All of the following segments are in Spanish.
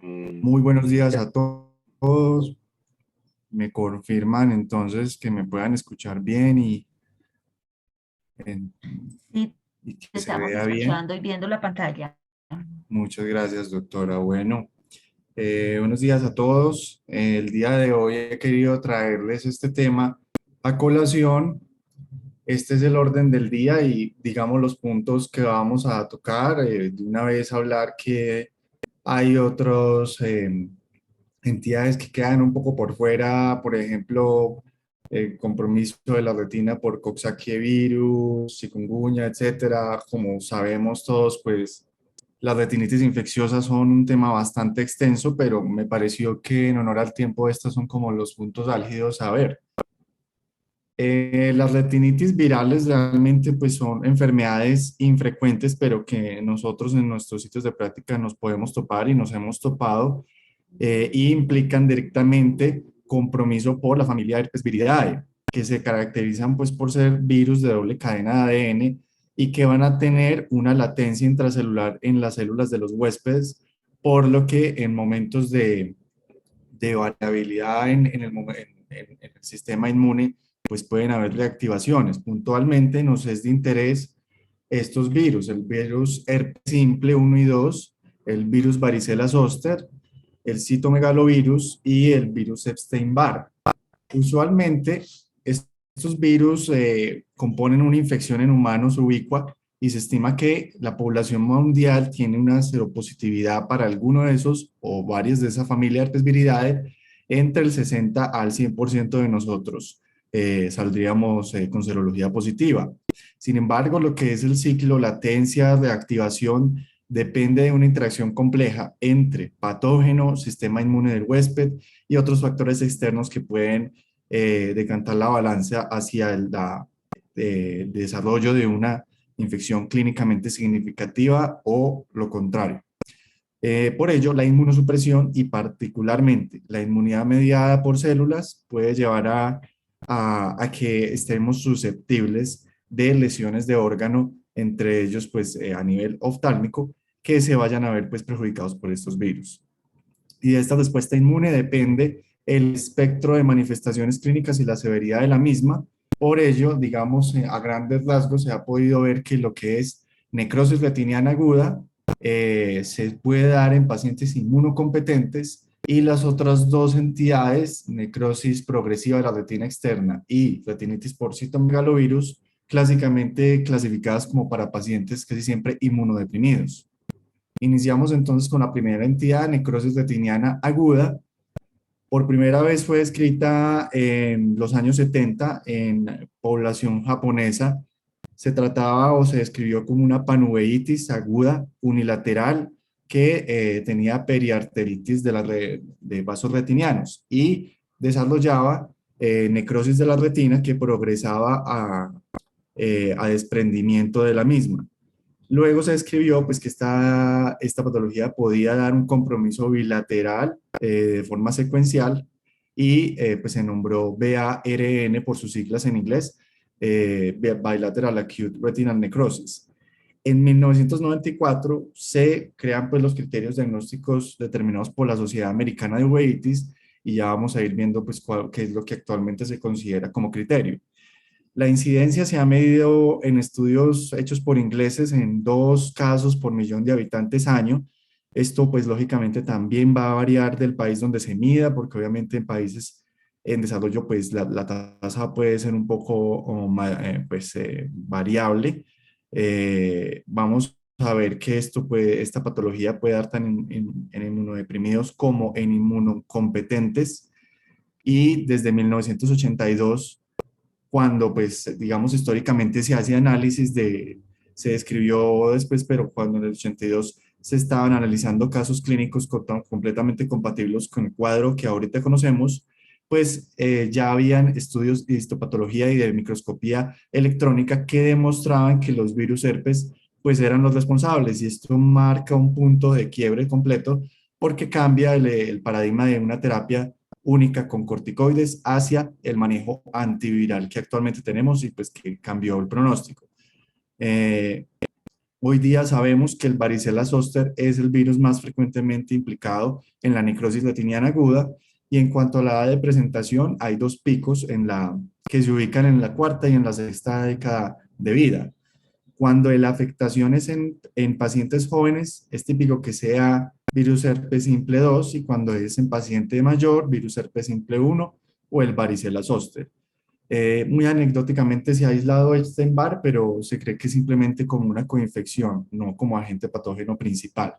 Muy buenos días a todos. Me confirman entonces que me puedan escuchar bien en- Sí, y que te se estamos vea bien. escuchando y viendo la pantalla. Muchas gracias, doctora. Bueno, buenos días a todos. El día de hoy he querido traerles este tema a colación. Este es el orden del día y digamos los puntos que vamos a tocar. De una vez hablar que hay otros entidades que quedan un poco por fuera, por ejemplo, el compromiso de la retina por Coxsackie virus, chikungunya, etcétera. Como sabemos todos, pues las retinitis infecciosas son un tema bastante extenso, pero me pareció que en honor al tiempo estos son como los puntos álgidos a ver. Las retinitis virales realmente pues son enfermedades infrecuentes, pero que nosotros en nuestros sitios de práctica nos podemos topar y nos hemos topado y implican directamente compromiso por la familia Herpes viridae, que se caracterizan pues por ser virus de doble cadena de ADN y que van a tener una latencia intracelular en las células de los huéspedes, por lo que en momentos de variabilidad en el sistema inmune, pues pueden haber reactivaciones. Puntualmente nos es de interés estos virus, el virus herpes simple 1 y 2, el virus varicela zoster, el citomegalovirus y el virus Epstein-Barr. Usualmente, estos virus componen una infección en humanos ubicua y se estima que la población mundial tiene una seropositividad para alguno de esos o varios de esa familia herpes viridae entre el 60 al 100% de nosotros. Saldríamos con serología positiva. Sin embargo, lo que es el ciclo, latencia, reactivación, depende de una interacción compleja entre patógeno, sistema inmune del huésped y otros factores externos que pueden decantar la balanza hacia el desarrollo de una infección clínicamente significativa o lo contrario. Por ello, la inmunosupresión y particularmente la inmunidad mediada por células puede llevar a que estemos susceptibles de lesiones de órgano, entre ellos pues a nivel oftálmico, que se vayan a ver pues perjudicados por estos virus. Y de esta respuesta inmune depende el espectro de manifestaciones clínicas y la severidad de la misma. Por ello, digamos, a grandes rasgos se ha podido ver que lo que es necrosis retiniana aguda se puede dar en pacientes inmunocompetentes y las otras dos entidades, necrosis progresiva de la retina externa y retinitis por citomegalovirus, clásicamente clasificadas como para pacientes casi siempre inmunodeprimidos. Iniciamos entonces con la primera entidad, necrosis retiniana aguda. Por primera vez fue descrita en los años 70 en población japonesa. Se trataba o se describió como una panuveitis aguda unilateral que tenía periarteritis de vasos retinianos y desarrollaba necrosis de la retina que progresaba a desprendimiento de la misma. Luego se describió pues, que esta patología podía dar un compromiso bilateral de forma secuencial y pues, se nombró BARN por sus siglas en inglés, Bilateral Acute Retinal Necrosis. En 1994 se crean pues, los criterios diagnósticos determinados por la Sociedad Americana de Uveitis y ya vamos a ir viendo pues, qué es lo que actualmente se considera como criterio. La incidencia se ha medido en estudios hechos por ingleses en 2 casos por millón de habitantes año. Esto pues lógicamente también va a variar del país donde se mida, porque obviamente en países en desarrollo pues la tasa puede ser un poco variable. Vamos a ver que esta patología puede dar tan en inmunodeprimidos como en inmunocompetentes y desde 1982 cuando, pues, digamos, históricamente se hace análisis se describió después, pero cuando en el 82 se estaban analizando casos clínicos completamente compatibles con el cuadro que ahorita conocemos, pues ya habían estudios de histopatología y de microscopía electrónica que demostraban que los virus herpes pues eran los responsables y esto marca un punto de quiebre completo porque cambia el paradigma de una terapia única con corticoides hacia el manejo antiviral que actualmente tenemos y pues que cambió el pronóstico. Eh, Hoy día sabemos que el varicela zoster es el virus más frecuentemente implicado en la necrosis letiniana aguda, y en cuanto a la edad de presentación, hay dos picos que se ubican en la cuarta y en la sexta década de vida. Cuando la afectación es en pacientes jóvenes, es típico que sea virus herpes simple 2, y cuando es en paciente mayor, virus herpes simple 1 o el varicela zoster. Muy anecdóticamente se ha aislado Epstein-Barr, pero se cree que es simplemente como una coinfección, no como agente patógeno principal.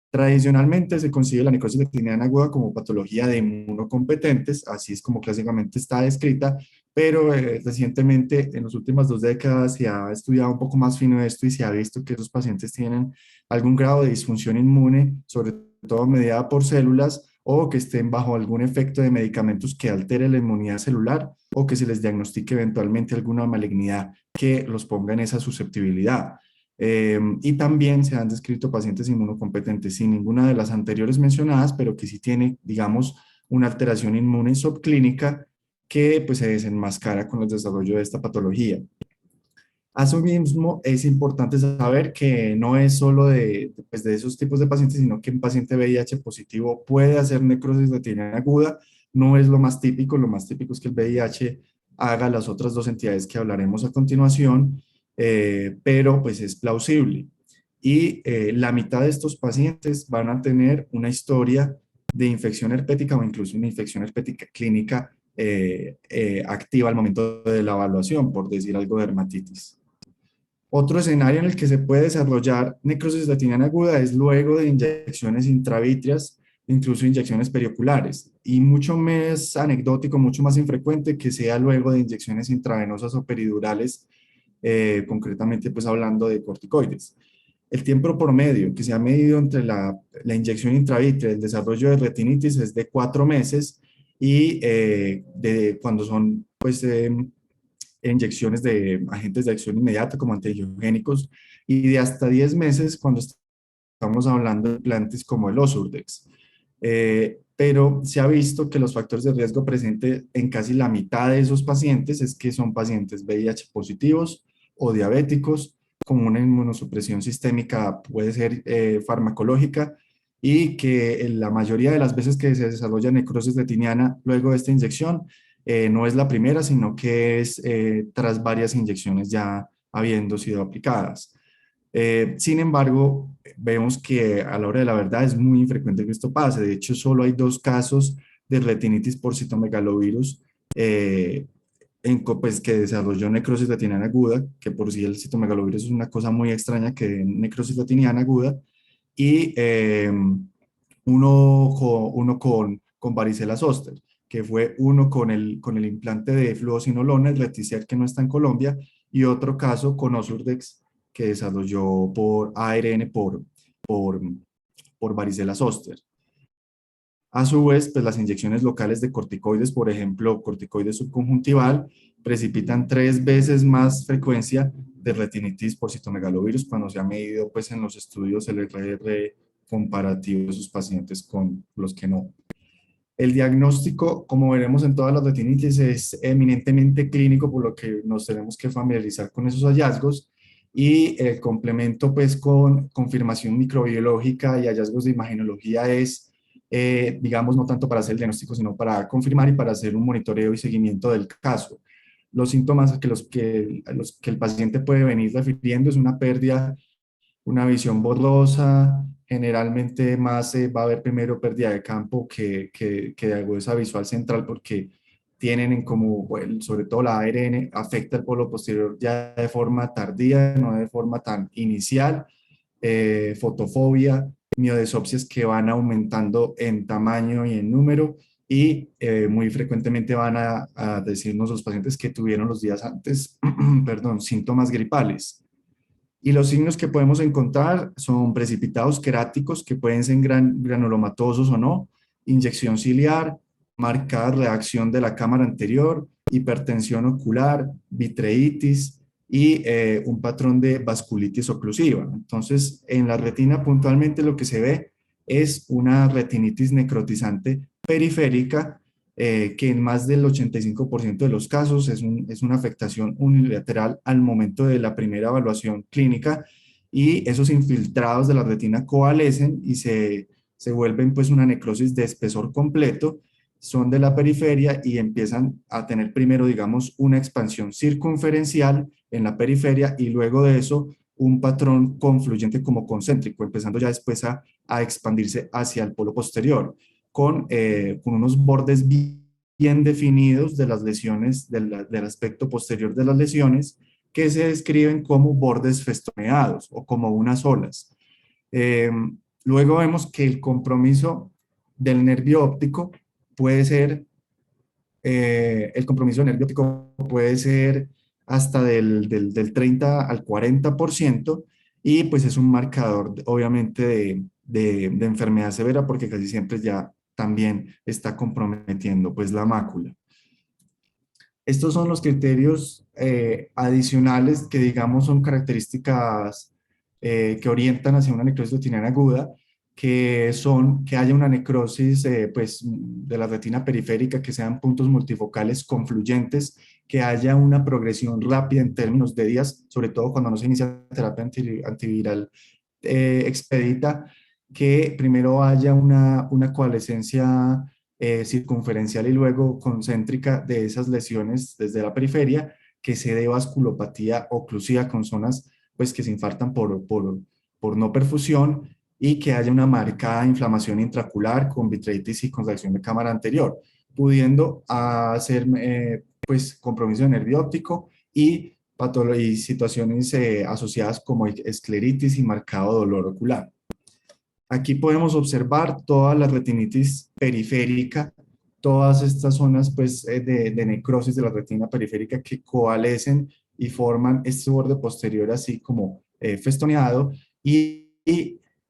Tradicionalmente se considera la necrosis bacteriana aguda como patología de inmunocompetentes, así es como clásicamente está descrita, pero recientemente, en las últimas 2 décadas, se ha estudiado un poco más fino esto y se ha visto que esos pacientes tienen algún grado de disfunción inmune, sobre todo mediada por células, o que estén bajo algún efecto de medicamentos que altere la inmunidad celular, o que se les diagnostique eventualmente alguna malignidad que los ponga en esa susceptibilidad. Y también se han descrito pacientes inmunocompetentes sin ninguna de las anteriores mencionadas, pero que sí tiene, digamos, una alteración inmune subclínica que pues se desenmascara con el desarrollo de esta patología. Asimismo, es importante saber que no es solo pues, de esos tipos de pacientes, sino que un paciente VIH positivo puede hacer necrosis letiniana aguda. No es lo más típico es que el VIH haga las otras dos entidades que hablaremos a continuación, pero pues es plausible. Y la mitad de estos pacientes van a tener una historia de infección herpética o incluso una infección herpética clínica activa al momento de la evaluación, por decir algo de dermatitis. Otro escenario en el que se puede desarrollar necrosis letiniana aguda es luego de inyecciones intravítreas, incluso inyecciones perioculares, y mucho más anecdótico, mucho más infrecuente que sea luego de inyecciones intravenosas o peridurales, concretamente pues hablando de corticoides. El tiempo promedio que se ha medido entre la inyección intravítrea y el desarrollo de retinitis es de 4 meses, y cuando son pues inyecciones de agentes de acción inmediata como antiangiogénicos, y de hasta 10 meses cuando estamos hablando de implantes como el Osurdex. Pero se ha visto que los factores de riesgo presentes en casi la mitad de esos pacientes es que son pacientes VIH positivos o diabéticos, con una inmunosupresión sistémica, puede ser farmacológica, y que en la mayoría de las veces que se desarrolla necrosis retiniana luego de esta inyección, no es la primera, sino que es tras varias inyecciones ya habiendo sido aplicadas. Sin embargo, vemos que a la hora de la verdad es muy infrecuente que esto pase. De hecho, solo hay 2 casos de retinitis por citomegalovirus, eh, pues, que desarrolló necrosis retiniana aguda, que por sí el citomegalovirus es una cosa muy extraña que necrosis retiniana aguda, y uno con varicela zoster, que fue uno con el implante de fluocinolona, el Reticert, que no está en Colombia, y otro caso con Osurdex, que desarrolló por ARN por, por varicela zoster. A su vez, pues las inyecciones locales de corticoides, por ejemplo, corticoides subconjuntival, precipitan 3 veces más frecuencia de retinitis por citomegalovirus cuando se ha medido pues en los estudios el RR comparativo de esos pacientes con los que no. El diagnóstico, como veremos en todas las retinitis, es eminentemente clínico, por lo que nos tenemos que familiarizar con esos hallazgos, y el complemento pues con confirmación microbiológica y hallazgos de imagenología es, digamos, no tanto para hacer el diagnóstico, sino para confirmar y para hacer un monitoreo y seguimiento del caso. Los síntomas a los que el paciente puede venir refiriendo es una pérdida, una visión borrosa, generalmente más va a haber primero pérdida de campo que de agudeza visual central, porque tienen en como, bueno, sobre todo la ARN afecta el polo posterior ya de forma tardía, no de forma tan inicial, fotofobia, miodesopsias que van aumentando en tamaño y en número, y muy frecuentemente van a decirnos los pacientes que tuvieron los días antes, perdón, síntomas gripales. Y los signos que podemos encontrar son precipitados queráticos, que pueden ser granulomatosos o no, inyección ciliar, marcada reacción de la cámara anterior, hipertensión ocular, vitreitis y un patrón de vasculitis oclusiva. Entonces, en la retina puntualmente lo que se ve es una retinitis necrotizante periférica, que en más del 85% de los casos es una afectación unilateral al momento de la primera evaluación clínica, y esos infiltrados de la retina coalescen y se vuelven pues una necrosis de espesor completo, son de la periferia y empiezan a tener primero, digamos, una expansión circunferencial en la periferia y luego de eso un patrón confluyente como concéntrico, empezando ya después a expandirse hacia el polo posterior, con unos bordes bien definidos de las lesiones, del aspecto posterior de las lesiones, que se describen como bordes festoneados o como unas olas. Eh, Luego vemos que el compromiso del nervio óptico puede ser, el compromiso del nervio óptico puede ser hasta del 30 al 40%, y pues es un marcador obviamente de enfermedad severa porque casi siempre ya también está comprometiendo pues la mácula. Estos son los criterios adicionales que, digamos, son características que orientan hacia una necrosis retiniana aguda, que son que haya una necrosis pues, de la retina periférica, que sean puntos multifocales confluyentes, que haya una progresión rápida en términos de días, sobre todo cuando no se inicia terapia antiviral expedita, que primero haya una coalescencia circunferencial y luego concéntrica de esas lesiones desde la periferia, que se dé vasculopatía oclusiva con zonas pues, que se infartan por no perfusión, y que haya una marcada inflamación intraocular con vitreitis y contracción de cámara anterior, pudiendo hacer pues, compromiso de nervio óptico y situaciones asociadas como escleritis y marcado dolor ocular. Aquí podemos observar toda la retinitis periférica, todas estas zonas pues, de necrosis de la retina periférica que coalescen y forman este borde posterior así como festoneado. Y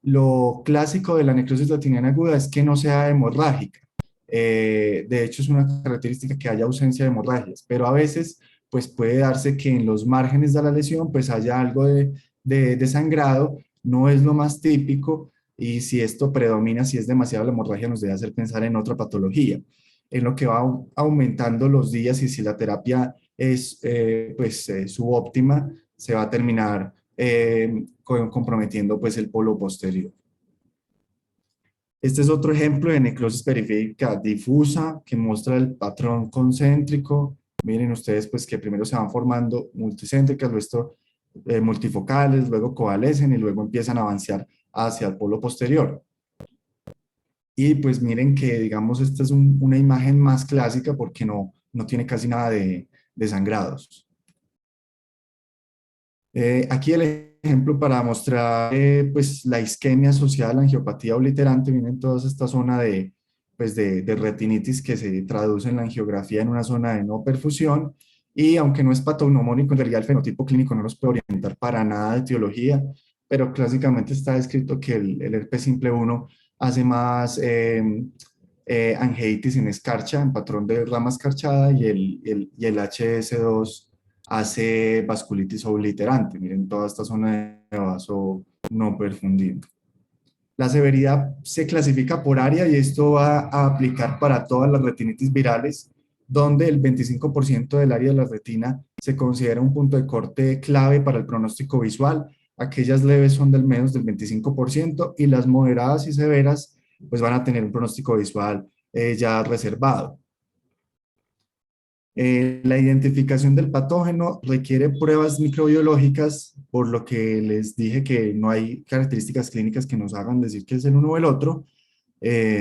lo clásico de la necrosis retiniana aguda es que no sea hemorrágica. De hecho, es una característica que haya ausencia de hemorragias, pero a veces pues, puede darse que en los márgenes de la lesión pues, haya algo de sangrado. No es lo más típico, y si esto predomina, si es demasiado la hemorragia, nos debe hacer pensar en otra patología. En lo que va aumentando los días y si la terapia es subóptima, se va a terminar comprometiendo pues el polo posterior. Este es otro ejemplo de necrosis periférica difusa que muestra el patrón concéntrico. Miren ustedes pues que primero se van formando multicéntricas, luego multifocales, luego coalescen y luego empiezan a avanzar hacia el polo posterior. Y pues miren que, digamos, esta es una imagen más clásica porque no tiene casi nada de sangrados. Aquí el ejemplo para mostrar pues la isquemia asociada a la angiopatía obliterante. Miren toda esta zona de retinitis que se traduce en la angiografía en una zona de no perfusión, y aunque no es patognomónico, en realidad el fenotipo clínico no nos puede orientar para nada de etiología, pero clásicamente está descrito que el herpes simple 1 hace más angeitis en escarcha, en patrón de rama escarchada, y el HS2 hace vasculitis obliterante. Miren toda esta zona de vaso no perfundido. La severidad se clasifica por área y esto va a aplicar para todas las retinitis virales, donde el 25% del área de la retina se considera un punto de corte clave para el pronóstico visual. Aquellas leves son del menos del 25% y las moderadas y severas pues van a tener un pronóstico visual ya reservado. La identificación del patógeno requiere pruebas microbiológicas, por lo que les dije que no hay características clínicas que nos hagan decir que es el uno o el otro.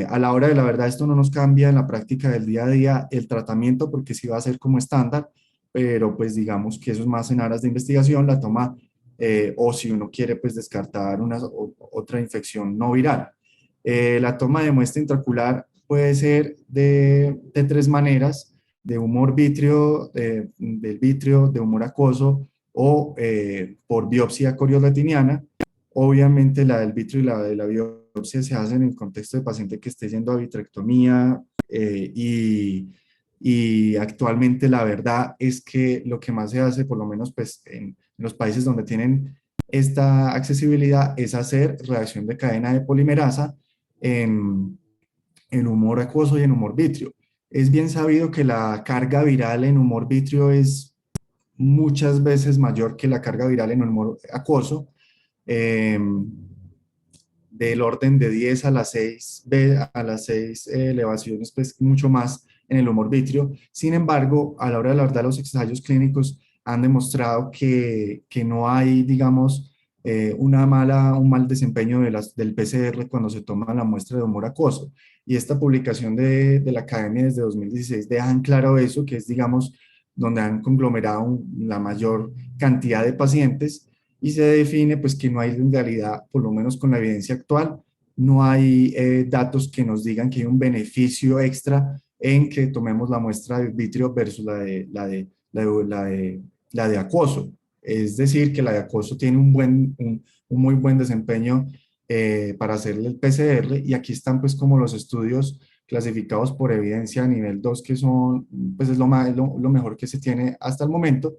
A la hora de la verdad, esto no nos cambia en la práctica del día a día el tratamiento, porque sí va a ser como estándar, pero pues digamos que eso es más en aras de investigación, la toma, o si uno quiere pues descartar otra infección no viral. La toma de muestra intraocular puede ser de tres maneras: de humor vítreo, del vitrio, de humor acuoso, o por biopsia corioretiniana. Obviamente la del vitrio y la de la biopsia se hacen en contexto de paciente que esté yendo a vitrectomía, y actualmente la verdad es que lo que más se hace, por lo menos pues en los países donde tienen esta accesibilidad, es hacer reacción de cadena de polimerasa en humor acuoso y en humor vítreo. Es bien sabido que la carga viral en humor vítreo es muchas veces mayor que la carga viral en humor acuoso, eh, del orden de 10 a las 6, a las 6 elevaciones, pues mucho más en el humor vítreo. Sin embargo, a la hora de la verdad, los ensayos clínicos han demostrado que no hay, digamos, un mal desempeño del PCR cuando se toma la muestra de humor acuoso. Y esta publicación de la Academia desde 2016 deja en claro eso, que es, digamos, donde han conglomerado la mayor cantidad de pacientes y se define pues que no hay en realidad, por lo menos con la evidencia actual, no hay datos que nos digan que hay un beneficio extra en que tomemos la muestra de vitrio versus la de acoso. Es decir, que la de acoso tiene un muy buen desempeño para hacerle el PCR y aquí están pues como los estudios clasificados por evidencia a nivel 2 que son, pues es lo mejor que se tiene hasta el momento,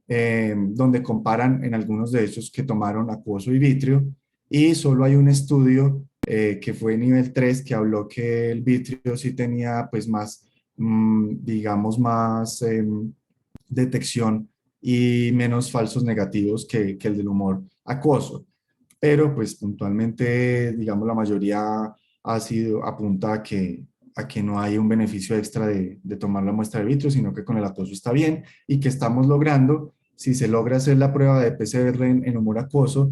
donde comparan en algunos de ellos que tomaron acuoso y vitrio, y solo hay un estudio que fue nivel 3 que habló que el vitrio sí tenía pues más, digamos, más detección y menos falsos negativos que el del humor acuoso. Pero pues puntualmente, digamos, la mayoría apunta a que no hay un beneficio extra de tomar la muestra de vitrio, sino que con el acoso está bien y que estamos logrando, si se logra hacer la prueba de PCR en humor acuoso,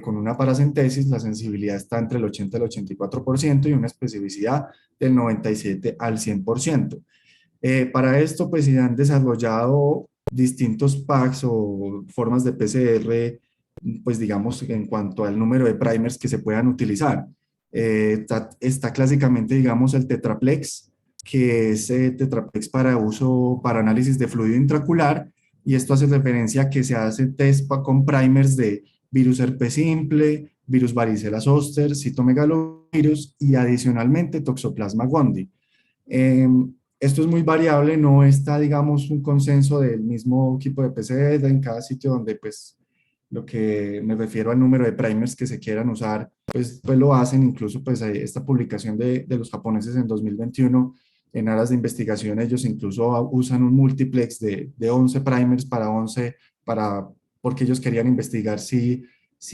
con una paracentesis, la sensibilidad está entre el 80 y el 84% y una especificidad del 97 al 100%. Para esto, pues se han desarrollado distintos packs o formas de PCR, pues digamos, en cuanto al número de primers que se puedan utilizar. Está clásicamente, digamos, el tetraplex, que es tetraplex para uso, para análisis de fluido intraocular, y esto hace referencia a que se hace test con primers de virus herpes simple, virus varicela zoster, citomegalovirus y adicionalmente toxoplasma gondii. Esto es muy variable, no está, digamos, un consenso del mismo equipo de PCR en cada sitio donde, pues, lo que me refiero al número de primers que se quieran usar, pues lo hacen. Incluso, pues, esta publicación de los japoneses en 2021, en aras de investigación, ellos incluso usan un multiplex de 11 primers para 11, porque ellos querían investigar si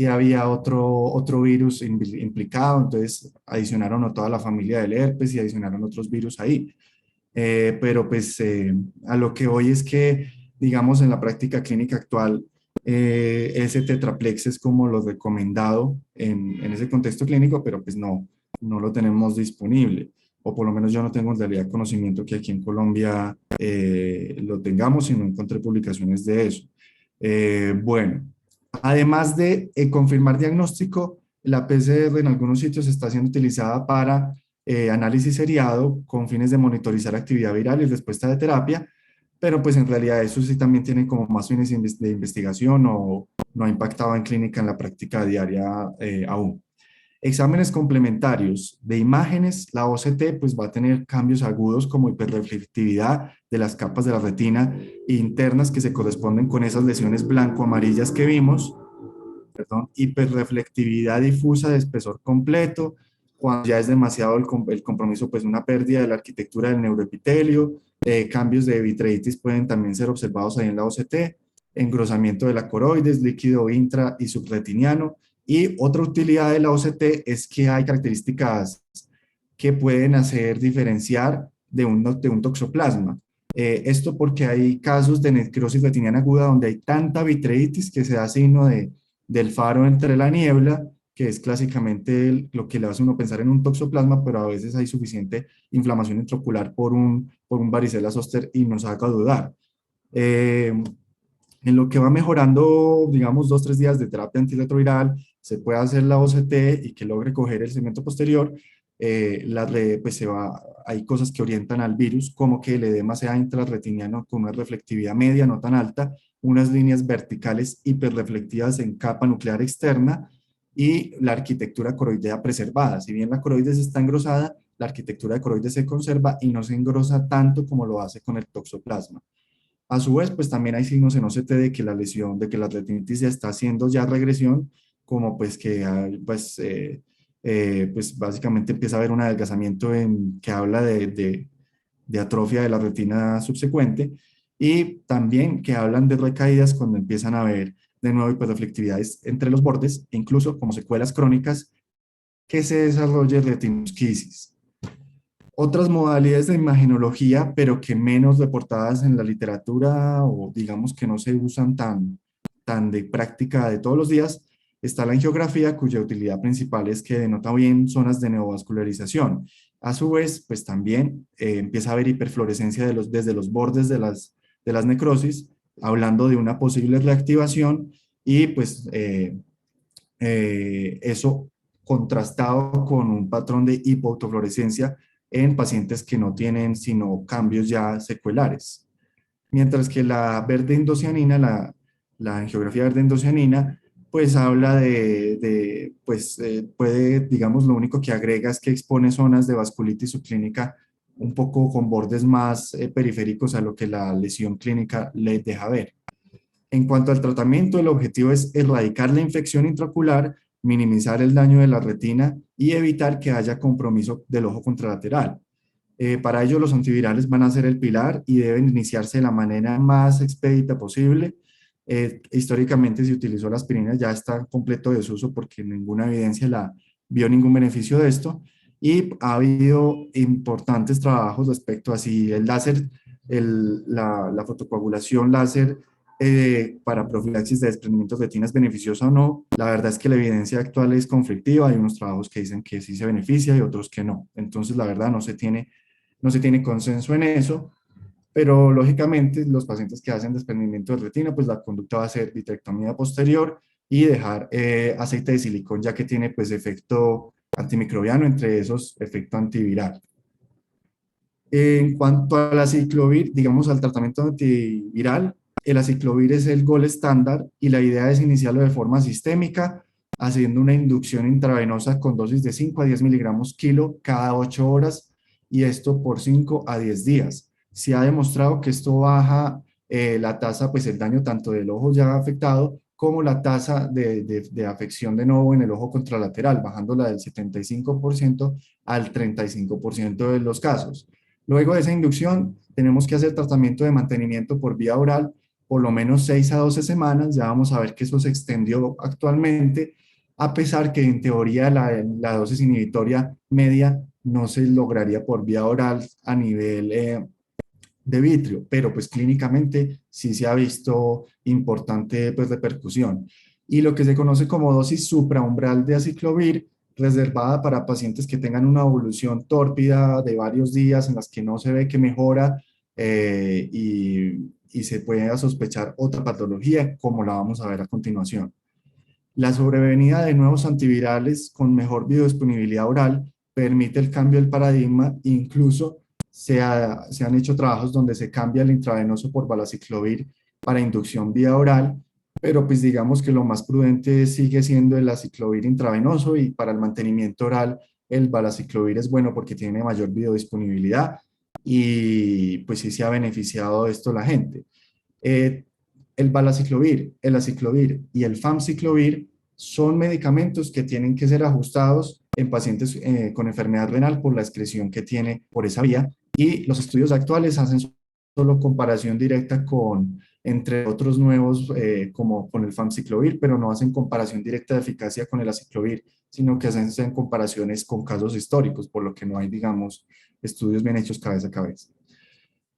había otro virus implicado, entonces adicionaron a toda la familia del herpes y adicionaron otros virus ahí. Pero pues a lo que hoy es que, digamos, en la práctica clínica actual, ese tetraplex es como lo recomendado en ese contexto clínico, pero pues no lo tenemos disponible, o por lo menos yo no tengo en realidad conocimiento que aquí en Colombia lo tengamos y no encontré publicaciones de eso. Bueno, además de confirmar diagnóstico, la PCR en algunos sitios está siendo utilizada para análisis seriado con fines de monitorizar actividad viral y respuesta de terapia, pero pues en realidad eso sí también tiene como más fines de investigación o no ha impactado en clínica en la práctica diaria aún. Exámenes complementarios de imágenes, la OCT pues va a tener cambios agudos como hiperreflectividad de las capas de la retina internas que se corresponden con esas lesiones blanco-amarillas que vimos, perdón, hiperreflectividad difusa de espesor completo, cuando ya es demasiado el compromiso, pues una pérdida de la arquitectura del neuroepitelio, cambios de vitreitis pueden también ser observados ahí en la OCT, engrosamiento de la coroides, líquido intra y subretiniano, y otra utilidad de la OCT es que hay características que pueden hacer diferenciar de un toxoplasma. Esto porque hay casos de necrosis retiniana aguda donde hay tanta vitreitis que se da signo del faro entre la niebla, que es clásicamente lo que le hace a uno pensar en un toxoplasma, pero a veces hay suficiente inflamación intraocular por un varicela zoster y nos haga dudar. Eh, en lo que va mejorando, digamos, 2, 3 días de terapia antirretroviral, se puede hacer la OCT y que logre coger el segmento posterior. Pues hay cosas que orientan al virus, como que el edema sea intrarretiniano con una reflectividad media, no tan alta, unas líneas verticales hiperreflectivas en capa nuclear externa y la arquitectura coroidea preservada. Si bien la coroides está engrosada, la arquitectura de coroides se conserva y no se engrosa tanto como lo hace con el toxoplasma. A su vez, pues también hay signos en OCT de que la lesión, de que la retinitis ya está haciendo ya regresión, como pues que pues básicamente empieza a haber un adelgazamiento que habla de atrofia de la retina subsecuente, y también que hablan de recaídas cuando empiezan a haber de nuevo hiperreflectividades entre los bordes, e incluso como secuelas crónicas que se desarrolle retinosquisis. Otras modalidades de imagenología, pero que menos reportadas en la literatura o digamos que no se usan tan de práctica de todos los días, está la angiografía, cuya utilidad principal es que denota bien zonas de neovascularización. A su vez, pues también empieza a haber hiperfluorescencia desde los bordes de las necrosis, hablando de una posible reactivación y pues eso contrastado con un patrón de hipoautofluorescencia en pacientes que no tienen sino cambios ya secuelares. Mientras que la verde indocianina, la angiografía verde indocianina, pues habla pues puede, digamos, lo único que agrega es que expone zonas de vasculitis subclínica un poco con bordes más periféricos a lo que la lesión clínica le deja ver. En cuanto al tratamiento, el objetivo es erradicar la infección intraocular, minimizar el daño de la retina y evitar que haya compromiso del ojo contralateral. Para ello, los antivirales van a ser el pilar y deben iniciarse de la manera más expedita posible. Históricamente se utilizó la aspirina, ya está en completo desuso porque ninguna evidencia vio ningún beneficio de esto. Y ha habido importantes trabajos respecto a si el láser, la fotocoagulación láser para profilaxis de desprendimientos de retina es beneficiosa o no. La verdad es que la evidencia actual es conflictiva. Hay unos trabajos que dicen que sí se beneficia y otros que no. Entonces, la verdad, no se tiene consenso en eso, pero lógicamente los pacientes que hacen desprendimiento de retina, pues la conducta va a ser vitrectomía posterior y dejar aceite de silicón, ya que tiene pues efecto antimicrobiano, entre esos efecto antiviral. En cuanto a la aciclovir, digamos al tratamiento antiviral, el aciclovir es el gol estándar y la idea es iniciarlo de forma sistémica, haciendo una inducción intravenosa con dosis de 5 a 10 miligramos kilo cada 8 horas y esto por 5 a 10 días. Se ha demostrado que esto baja la tasa, pues el daño tanto del ojo ya afectado como la tasa de afección de nuevo en el ojo contralateral, bajándola del 75% al 35% de los casos. Luego de esa inducción, tenemos que hacer tratamiento de mantenimiento por vía oral por lo menos 6 a 12 semanas. Ya vamos a ver que eso se extendió actualmente, a pesar que en teoría la dosis inhibitoria media no se lograría por vía oral a nivel de vitrio, pero pues clínicamente sí se ha visto importante pues repercusión. Y lo que se conoce como dosis supraumbral de aciclovir, reservada para pacientes que tengan una evolución tórpida de varios días en las que no se ve que mejora y se puede sospechar otra patología, como la vamos a ver a continuación. La sobrevenida de nuevos antivirales con mejor biodisponibilidad oral permite el cambio del paradigma, incluso se han hecho trabajos donde se cambia el intravenoso por valaciclovir para inducción vía oral, pero pues digamos que lo más prudente sigue siendo el aciclovir intravenoso y para el mantenimiento oral el valaciclovir es bueno porque tiene mayor biodisponibilidad y pues sí se ha beneficiado de esto la gente. Eh, el valaciclovir, el aciclovir y el famciclovir son medicamentos que tienen que ser ajustados en pacientes con enfermedad renal por la excreción que tiene por esa vía y los estudios actuales hacen solo comparación directa entre otros nuevos como con el famciclovir, pero no hacen comparación directa de eficacia con el aciclovir, sino que hacen comparaciones con casos históricos, por lo que no hay, digamos, estudios bien hechos cabeza a cabeza.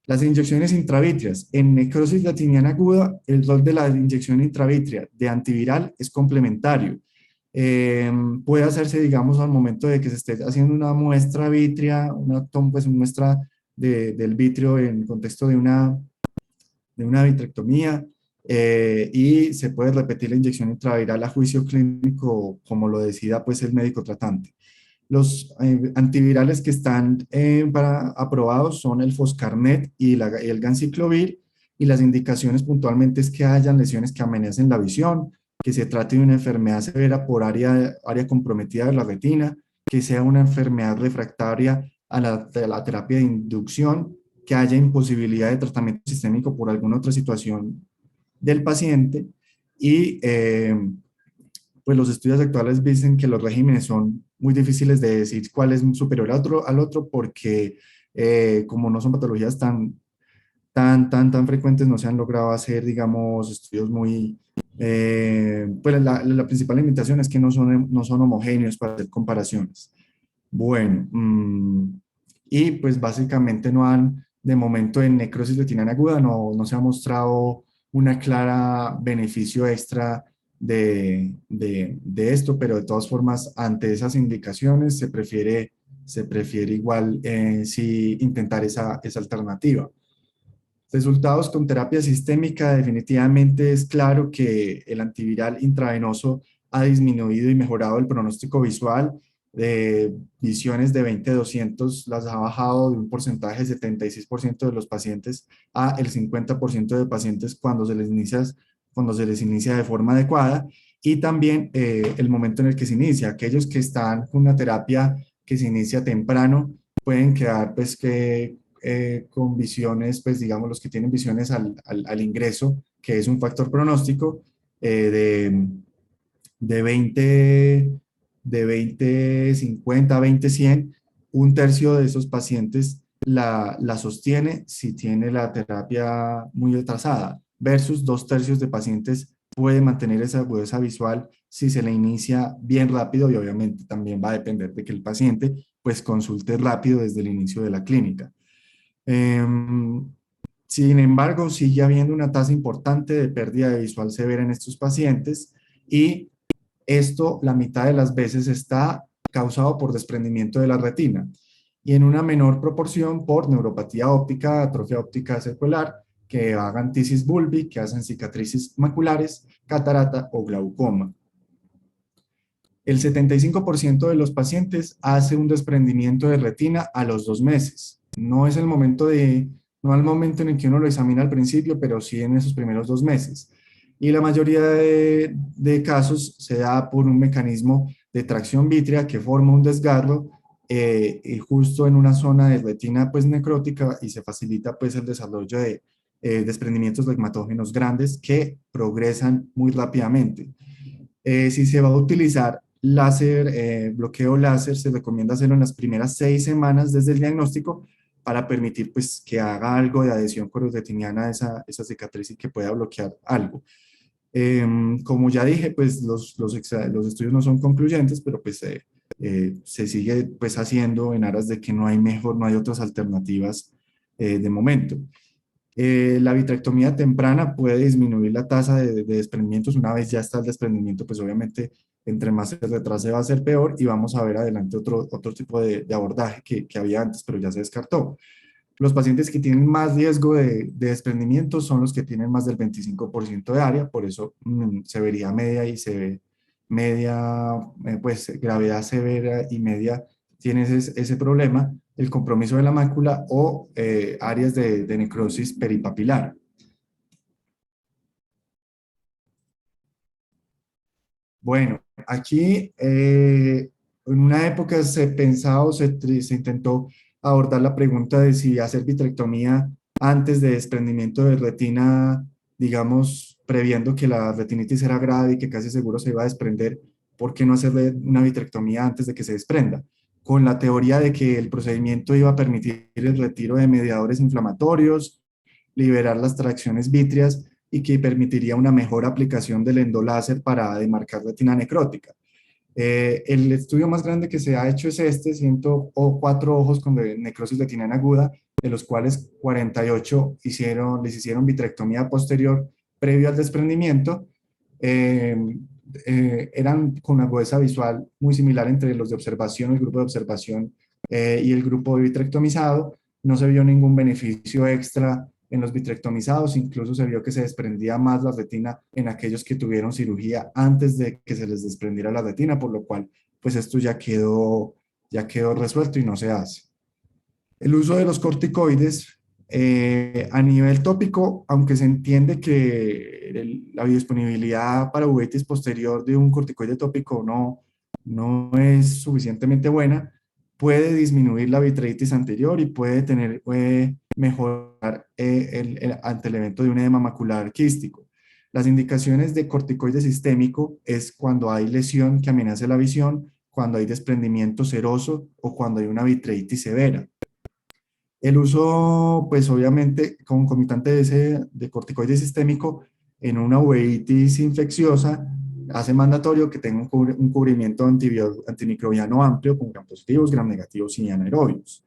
Las inyecciones intravítreas. En necrosis latiniana aguda, el rol de la inyección intravítrea de antiviral es complementario. Puede hacerse, digamos, al momento de que se esté haciendo una muestra vítrea, pues, una muestra del vitrio en contexto de una vitrectomía, y se puede repetir la inyección intraviral a juicio clínico como lo decida pues, el médico tratante. Los antivirales que están aprobados son el Foscarnet y el Ganciclovir, y las indicaciones puntualmente es que hayan lesiones que amenacen la visión, que se trate de una enfermedad severa por área comprometida de la retina, que sea una enfermedad refractaria a la terapia de inducción, que haya imposibilidad de tratamiento sistémico por alguna otra situación del paciente y pues los estudios actuales dicen que los regímenes son muy difíciles de decir cuál es superior al otro porque como no son patologías tan frecuentes, no se han logrado hacer, digamos, estudios muy, pues la principal limitación es que no son homogéneos para hacer comparaciones. Bueno, y pues básicamente no han, de momento en necrosis retiniana aguda, no se ha mostrado una clara beneficio extra de esto, pero de todas formas, ante esas indicaciones se prefiere igual sí intentar esa alternativa. Resultados con terapia sistémica, definitivamente es claro que el antiviral intravenoso ha disminuido y mejorado el pronóstico visual. Visiones de 20-200 las ha bajado de un porcentaje de 76% de los pacientes a el 50% de pacientes cuando se les inicia de forma adecuada. Y también el momento en el que se inicia. Aquellos que están con una terapia que se inicia temprano pueden quedar pues con visiones, pues digamos los que tienen visiones al ingreso, que es un factor pronóstico de 20, de 20, 50, 20, 100, un tercio de esos pacientes la sostiene si tiene la terapia muy atrasada, versus dos tercios de pacientes puede mantener esa agudeza visual si se le inicia bien rápido y obviamente también va a depender de que el paciente pues consulte rápido desde el inicio de la clínica. Sin embargo, sigue habiendo una tasa importante de pérdida de visual severa en estos pacientes y esto la mitad de las veces está causado por desprendimiento de la retina y en una menor proporción por neuropatía óptica, atrofia óptica secular, que hagan tisis bulbi, que hacen cicatrices maculares, catarata o glaucoma. El 75% de los pacientes hace un desprendimiento de retina a los 2 meses. No es el momento no al momento en el que uno lo examina al principio, pero sí en esos primeros 2 meses. Y la mayoría de casos se da por un mecanismo de tracción vítrea que forma un desgarro y justo en una zona de retina pues necrótica y se facilita pues el desarrollo de desprendimientos legmatógenos grandes que progresan muy rápidamente. Si se va a utilizar láser, bloqueo láser, se recomienda hacerlo en las primeras 6 semanas desde el diagnóstico para permitir pues, que haga algo de adhesión corioretiniana a esa cicatriz y que pueda bloquear algo. Como ya dije, pues los estudios no son concluyentes, pero pues se sigue pues haciendo en aras de que no hay otras alternativas de momento. La vitrectomía temprana puede disminuir la tasa de desprendimientos. Una vez ya está el desprendimiento, pues obviamente entre más se retrase va a ser peor y vamos a ver adelante otro tipo de abordaje que había antes, pero ya se descartó. Los pacientes que tienen más riesgo de desprendimiento son los que tienen más del 25% de área, por eso se vería media y se ve media, pues gravedad severa y media tiene ese problema, el compromiso de la mácula o áreas de necrosis peripapilar. Bueno, aquí en una época se pensaba o se intentó abordar la pregunta de si hacer vitrectomía antes de desprendimiento de retina, digamos, previendo que la retinitis era grave y que casi seguro se iba a desprender, ¿por qué no hacerle una vitrectomía antes de que se desprenda? Con la teoría de que el procedimiento iba a permitir el retiro de mediadores inflamatorios, liberar las tracciones vítreas y que permitiría una mejor aplicación del endoláser para demarcar retina necrótica. El estudio más grande que se ha hecho es 104 ojos con necrosis retiniana aguda, de los cuales 48 les hicieron vitrectomía posterior previo al desprendimiento. Eh, Eran con agudeza visual muy similar entre los de observación, el grupo de observación y el grupo de vitrectomizado. No se vio ningún beneficio extra en los vitrectomizados, incluso se vio que se desprendía más la retina en aquellos que tuvieron cirugía antes de que se les desprendiera la retina, por lo cual, pues esto ya quedó resuelto y no se hace. El uso de los corticoides a nivel tópico, aunque se entiende que la biodisponibilidad para uveitis posterior de un corticoide tópico no es suficientemente buena, puede disminuir la vitreitis anterior y puede mejorar ante el evento de un edema macular quístico. Las indicaciones de corticoide sistémico es cuando hay lesión que amenace la visión, cuando hay desprendimiento seroso o cuando hay una vitreitis severa. El uso, pues obviamente, concomitante de ese de corticoide sistémico en una uveitis infecciosa hace mandatorio que tenga un cubrimiento antimicrobiano amplio con gram positivos, gram negativos y anaerobios.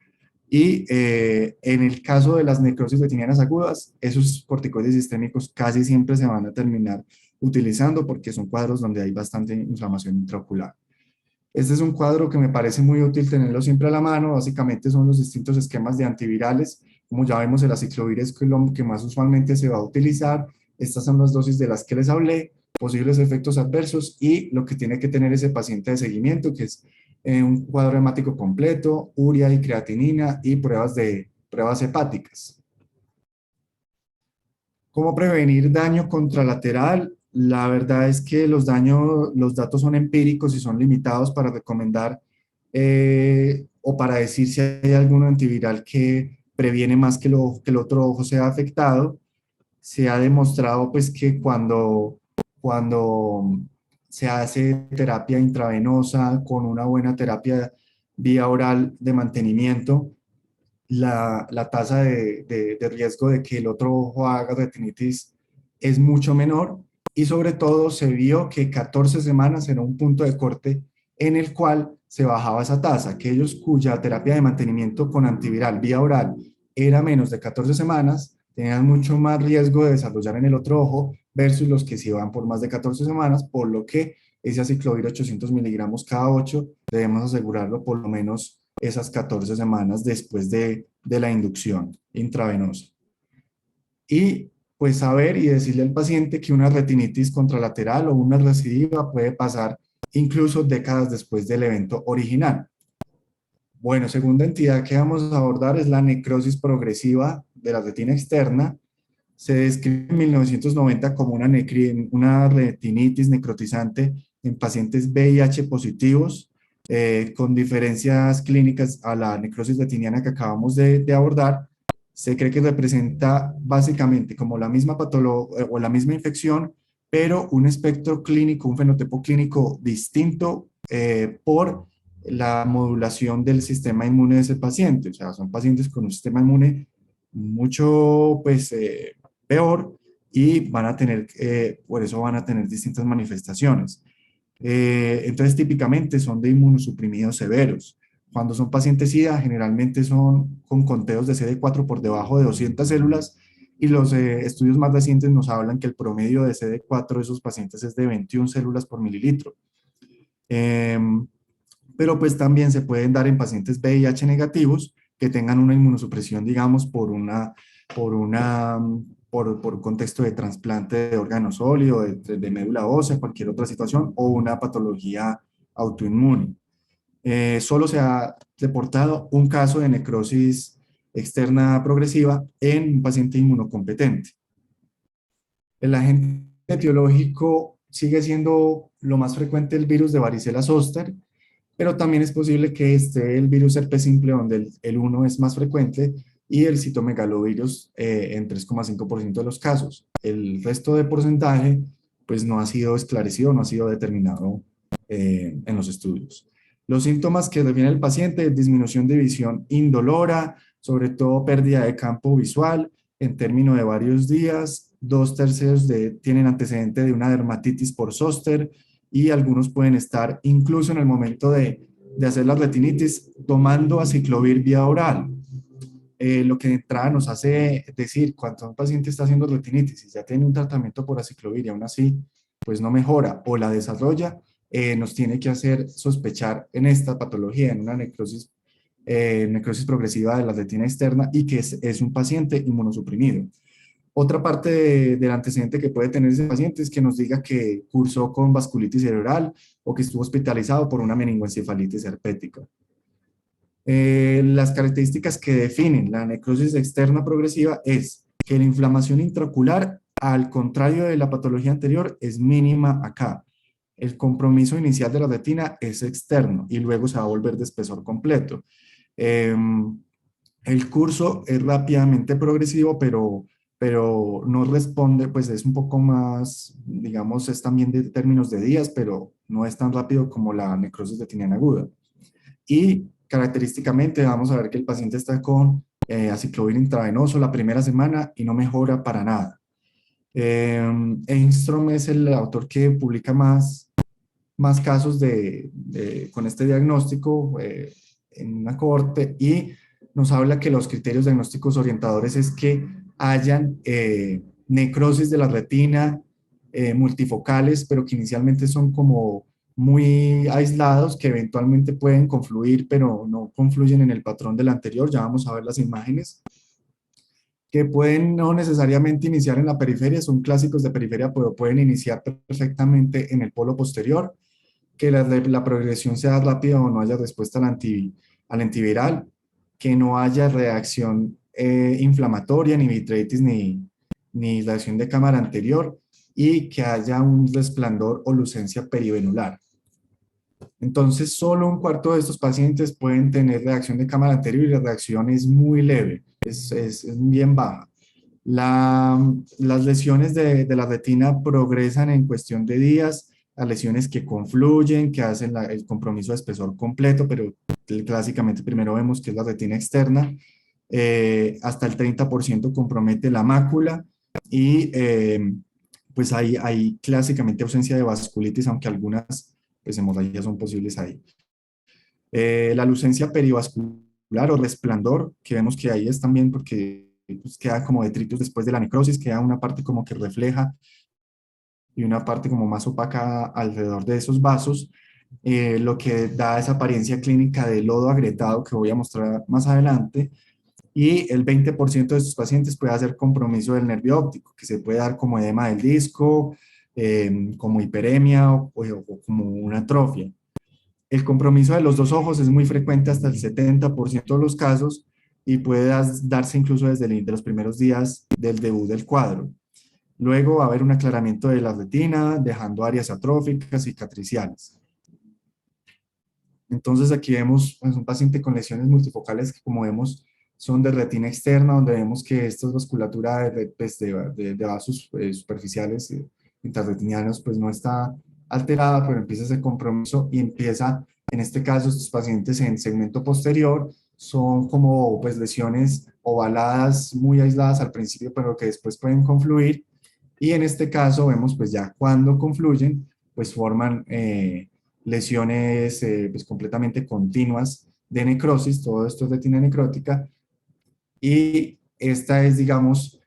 Y en el caso de las necrosis betinianas agudas, esos corticoides sistémicos casi siempre se van a terminar utilizando porque son cuadros donde hay bastante inflamación intraocular. Este es un cuadro que me parece muy útil tenerlo siempre a la mano. Básicamente son los distintos esquemas de antivirales. Como ya vemos, el aciclovir es lo que más usualmente se va a utilizar. Estas son las dosis de las que les hablé, posibles efectos adversos y lo que tiene que tener ese paciente de seguimiento, que es un cuadro hemático completo, urea y creatinina y pruebas hepáticas. ¿Cómo prevenir daño contralateral? La verdad es que los datos son empíricos y son limitados para recomendar o para decir si hay algún antiviral que previene más que el otro ojo sea afectado. Se ha demostrado pues que cuando se hace terapia intravenosa con una buena terapia vía oral de mantenimiento, la tasa de riesgo de que el otro ojo haga retinitis es mucho menor y sobre todo se vio que 14 semanas era un punto de corte en el cual se bajaba esa tasa. Aquellos cuya terapia de mantenimiento con antiviral vía oral era menos de 14 semanas tenían mucho más riesgo de desarrollar en el otro ojo versus los que se iban por más de 14 semanas, por lo que ese aciclovir 800 miligramos cada 8 debemos asegurarlo por lo menos esas 14 semanas después de la inducción intravenosa. Y pues saber y decirle al paciente que una retinitis contralateral o una recidiva puede pasar incluso décadas después del evento original. Bueno, segunda entidad que vamos a abordar es la necrosis progresiva de la retina externa. Se describe en 1990 como una retinitis necrotizante en pacientes VIH positivos, con diferencias clínicas a la necrosis retiniana que acabamos de abordar. Se cree que representa básicamente como la misma patología o la misma infección, pero un espectro clínico, un fenotipo clínico distinto por la modulación del sistema inmune de ese paciente. O sea, son pacientes con un sistema inmune mucho, pues, peor y van a tener, por eso van a tener distintas manifestaciones. Entonces, típicamente son de inmunosuprimidos severos. Cuando son pacientes SIDA, generalmente son con conteos de CD4 por debajo de 200 células y los estudios más recientes nos hablan que el promedio de CD4 de esos pacientes es de 21 células por mililitro. Pero pues también se pueden dar en pacientes VIH negativos que tengan una inmunosupresión, digamos, por una, por un contexto de trasplante de órgano sólido, de médula ósea, cualquier otra situación, o una patología autoinmune. Solo se ha reportado un caso de necrosis externa progresiva en un paciente inmunocompetente. El agente etiológico sigue siendo lo más frecuente el virus de varicela zoster, pero también es posible que esté el virus herpes simple, donde el 1 es más frecuente, y el citomegalovirus en 3,5% de los casos. El resto de porcentaje, pues no ha sido esclarecido, no ha sido determinado en los estudios. Los síntomas que refiere el paciente, disminución de visión indolora, sobre todo pérdida de campo visual en términos de varios días, 2/3 tienen antecedente de una dermatitis por zóster, y algunos pueden estar incluso en el momento de hacer la retinitis tomando aciclovir vía oral. Lo que de entrada nos hace decir cuando un paciente está haciendo retinitis y ya tiene un tratamiento por aciclovir y aún así pues no mejora o la desarrolla, nos tiene que hacer sospechar en esta patología, en una necrosis progresiva de la retina externa y que es un paciente inmunosuprimido. Otra parte del antecedente que puede tener ese paciente es que nos diga que cursó con vasculitis cerebral o que estuvo hospitalizado por una meningoencefalitis herpética. Las características que definen la necrosis externa progresiva es que la inflamación intraocular, al contrario de la patología anterior, es mínima acá. El compromiso inicial de la retina es externo y luego se va a volver de espesor completo. El curso es rápidamente progresivo, pero no responde, pues es un poco más, digamos, es también de términos de días, pero no es tan rápido como la necrosis retiniana aguda. Y característicamente vamos a ver que el paciente está con aciclovir intravenoso la primera semana y no mejora para nada. Engstrom es el autor que publica más casos con este diagnóstico en una cohorte y nos habla que los criterios diagnósticos orientadores es que hayan necrosis de la retina multifocales, pero que inicialmente son como muy aislados, que eventualmente pueden confluir, pero no confluyen en el patrón del anterior. Ya vamos a ver las imágenes que pueden no necesariamente iniciar en la periferia, son clásicos de periferia, pero pueden iniciar perfectamente en el polo posterior, que la progresión sea rápida o no haya respuesta al antiviral, que no haya reacción inflamatoria, ni vitritis, ni reacción de cámara anterior, y que haya un resplandor o lucencia perivenular. Entonces, solo un cuarto de estos pacientes pueden tener reacción de cámara anterior y la reacción es muy leve, es bien baja. Las lesiones de la retina progresan en cuestión de días, a lesiones que confluyen, que hacen el compromiso de espesor completo, pero clásicamente primero vemos que es la retina externa, hasta el 30% compromete la mácula y pues hay clásicamente ausencia de vasculitis, aunque algunas pues, hemorragias son posibles ahí. La lucencia perivascular o resplandor, que vemos que ahí es también porque pues, queda como detritus después de la necrosis, queda una parte como que refleja y una parte como más opaca alrededor de esos vasos, lo que da esa apariencia clínica de lodo agrietado que voy a mostrar más adelante. Y el 20% de estos pacientes puede hacer compromiso del nervio óptico, que se puede dar como edema del disco, como hiperemia o como una atrofia. El compromiso de los dos ojos es muy frecuente hasta el 70% de los casos y puede darse incluso desde de los primeros días del debut del cuadro. Luego va a haber un aclaramiento de la retina, dejando áreas atróficas, cicatriciales. Entonces aquí vemos pues, un paciente con lesiones multifocales que como vemos son de retina externa, donde vemos que esta vasculatura pues, de vasos superficiales intrarretinianos pues no está alterada, pero empieza ese compromiso y empieza, en este caso, estos pacientes en segmento posterior son como pues lesiones ovaladas muy aisladas al principio, pero que después pueden confluir y en este caso vemos pues ya cuando confluyen pues forman lesiones pues, completamente continuas de necrosis, todo esto es retina necrótica, y esta es, digamos,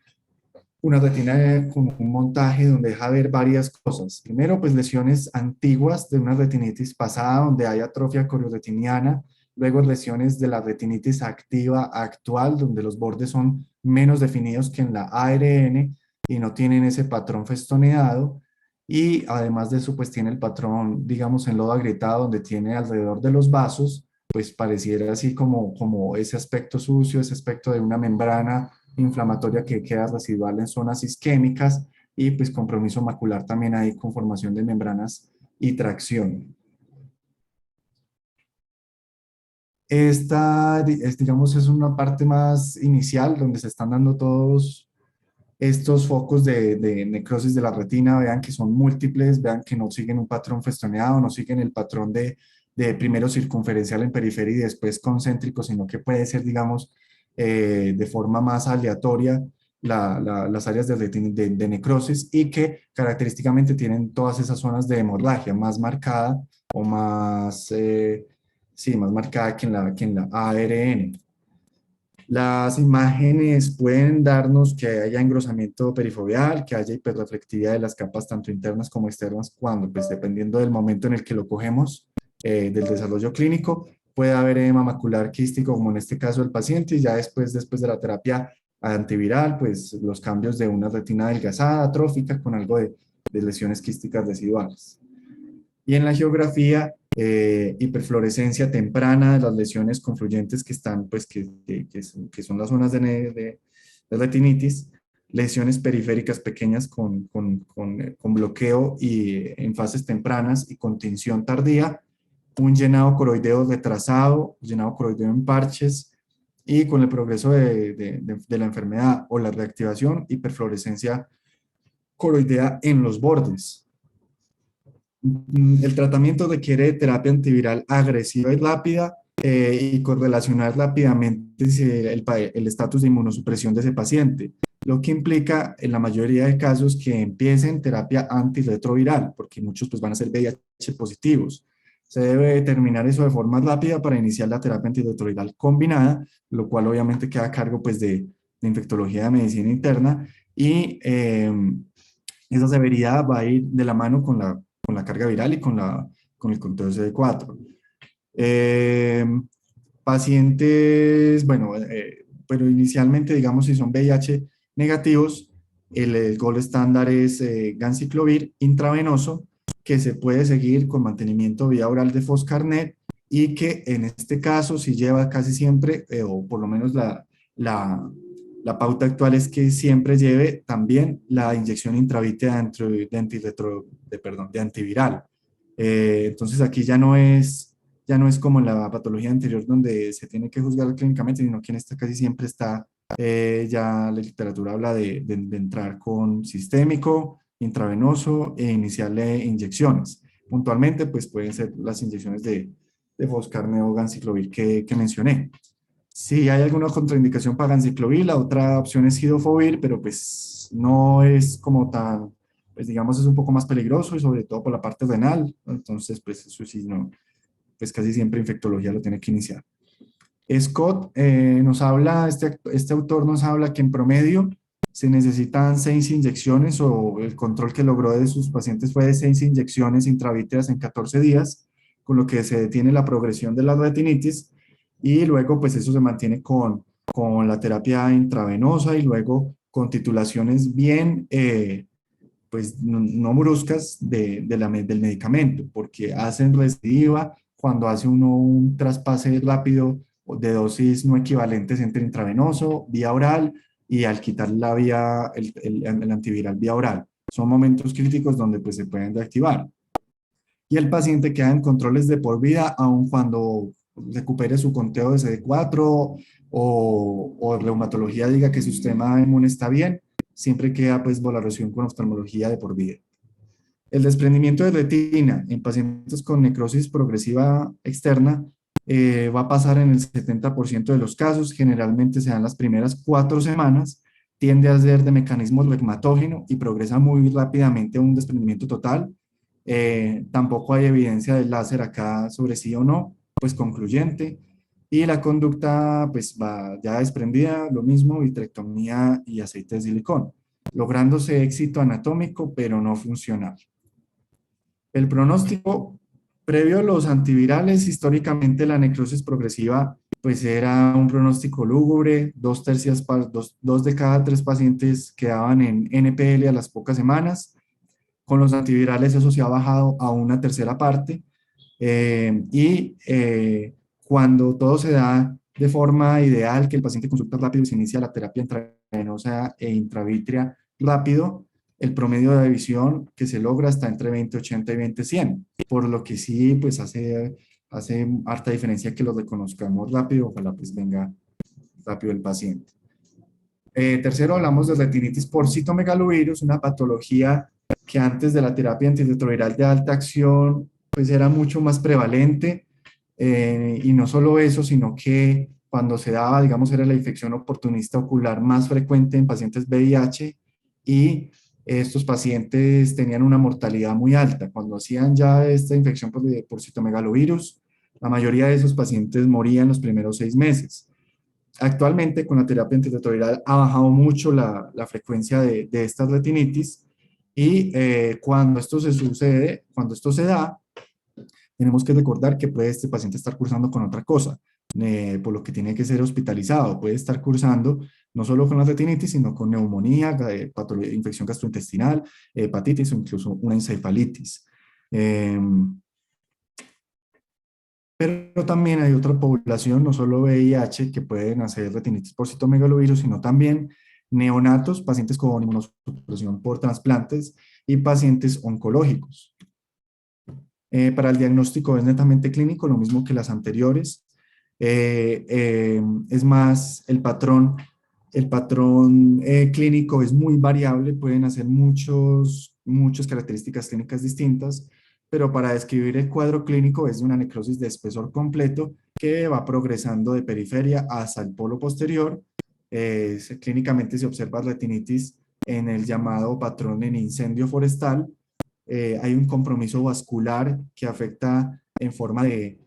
una retina con un montaje donde deja ver varias cosas. Primero, pues lesiones antiguas de una retinitis pasada donde hay atrofia corioretiniana, luego lesiones de la retinitis activa actual donde los bordes son menos definidos que en la ARN y no tienen ese patrón festoneado, y además de eso pues tiene el patrón, digamos, en lodo agrietado donde tiene alrededor de los vasos, pues pareciera así como ese aspecto sucio, ese aspecto de una membrana inflamatoria que queda residual en zonas isquémicas y pues compromiso macular también hay con formación de membranas y tracción. Esta, digamos, es una parte más inicial donde se están dando todos estos focos de necrosis de la retina. Vean que son múltiples, vean que no siguen un patrón festoneado, no siguen el patrón de primero circunferencial en periferia y después concéntrico, sino que puede ser, digamos, de forma más aleatoria las áreas de necrosis y que característicamente tienen todas esas zonas de hemorragia más marcada o más, sí, más marcada que en la ARN. Las imágenes pueden darnos que haya engrosamiento perifoveal, que haya hiperreflectividad de las capas tanto internas como externas cuando, pues dependiendo del momento en el que lo cogemos, del desarrollo clínico, puede haber edema macular quístico como en este caso del paciente y ya después de la terapia antiviral, pues los cambios de una retina adelgazada, atrófica, con algo de lesiones quísticas residuales. Y en la geografía, hiperfluorescencia temprana de las lesiones confluyentes que están, pues, que son las zonas de retinitis, lesiones periféricas pequeñas con bloqueo y en fases tempranas y con tinción tardía, un llenado coroideo retrasado, llenado coroideo en parches, y con el progreso de la enfermedad o la reactivación, hiperfluorescencia coroidea en los bordes. El tratamiento requiere terapia antiviral agresiva y rápida, y correlacionar rápidamente el estatus de inmunosupresión de ese paciente, lo que implica en la mayoría de casos que empiecen terapia antirretroviral, porque muchos pues van a ser VIH positivos. Se debe determinar eso de forma rápida para iniciar la terapia antirretroviral combinada, lo cual obviamente queda a cargo pues de infectología de medicina interna y esa severidad va a ir de la mano con la carga viral y con el conteo CD4. Eh, pacientes, bueno, pero inicialmente, digamos, si son VIH negativos, el gol estándar es ganciclovir intravenoso, que se puede seguir con mantenimiento vía oral de Foscarnet y que en este caso si lleva casi siempre, o por lo menos la, la pauta actual es que siempre lleve también la inyección intravítrea de antiviral. Entonces aquí ya no es como la patología anterior donde se tiene que juzgar clínicamente, sino que en esta casi siempre está, ya la literatura habla de entrar con sistémico, intravenoso e iniciarle inyecciones. Puntualmente, pues pueden ser las inyecciones de Foscarnet o Ganciclovir que mencioné. Si hay alguna contraindicación para ganciclovir, la otra opción es Cidofovir, pero pues no es como tan, pues digamos es un poco más peligroso y sobre todo por la parte renal, entonces pues eso sí, no, pues casi siempre infectología lo tiene que iniciar. Scott nos habla, este autor nos habla que en promedio se necesitan 6 inyecciones o el control que logró de sus pacientes fue de 6 inyecciones intravítreas en 14 días, con lo que se detiene la progresión de la retinitis y luego pues eso se mantiene con la terapia intravenosa y luego con titulaciones bien, pues no bruscas del medicamento, porque hacen recidiva cuando hace uno un traspase rápido de dosis no equivalentes entre intravenoso, vía oral y al quitar la vía, el antiviral vía oral. Son momentos críticos donde pues se pueden reactivar. Y el paciente queda en controles de por vida aun cuando recupere su conteo de CD4 o reumatología diga que su sistema inmune está bien, siempre queda pues valoración con oftalmología de por vida. El desprendimiento de retina en pacientes con necrosis progresiva externa va a pasar en el 70% de los casos, generalmente se dan las primeras 4 semanas, tiende a ser de mecanismo reumatógeno y progresa muy rápidamente a un desprendimiento total. Tampoco hay evidencia del láser acá sobre sí o no, pues concluyente. Y la conducta pues va ya desprendida, lo mismo, vitrectomía y aceite de silicón, lográndose éxito anatómico pero no funcional. El pronóstico previo a los antivirales, históricamente la necrosis progresiva pues era un pronóstico lúgubre, dos de cada 3 pacientes quedaban en NPL a las pocas semanas. Con los antivirales eso se ha bajado a una tercera parte cuando todo se da de forma ideal, que el paciente consulta rápido y se inicia la terapia intravenosa e intravítrea rápido, el promedio de visión que se logra está entre 20/80 y 20/100, por lo que sí, pues hace harta diferencia que lo reconozcamos rápido, ojalá pues venga rápido el paciente. Tercero, hablamos de retinitis por citomegalovirus, una patología que antes de la terapia antirretroviral de alta acción, pues era mucho más prevalente, y no solo eso, sino que cuando se daba, digamos, era la infección oportunista ocular más frecuente en pacientes VIH y estos pacientes tenían una mortalidad muy alta. Cuando hacían ya esta infección por citomegalovirus, la mayoría de esos pacientes morían los primeros 6 meses. Actualmente, con la terapia antirretroviral ha bajado mucho la frecuencia de estas retinitis y cuando esto se sucede, cuando esto se da, tenemos que recordar que puede este paciente estar cursando con otra cosa, por lo que tiene que ser hospitalizado. Puede estar cursando no solo con la retinitis, sino con neumonía, infección gastrointestinal, hepatitis o incluso una encefalitis. Pero también hay otra población, no solo VIH, que pueden hacer retinitis por citomegalovirus, sino también neonatos, pacientes con inmunosupresión por trasplantes y pacientes oncológicos. Para el diagnóstico es netamente clínico, lo mismo que las anteriores. Es más, el patrón clínico es muy variable, pueden hacer muchas características clínicas distintas, pero para describir el cuadro clínico es de una necrosis de espesor completo que va progresando de periferia hasta el polo posterior. Clínicamente se observa retinitis en el llamado patrón en incendio forestal. Hay un compromiso vascular que afecta en forma de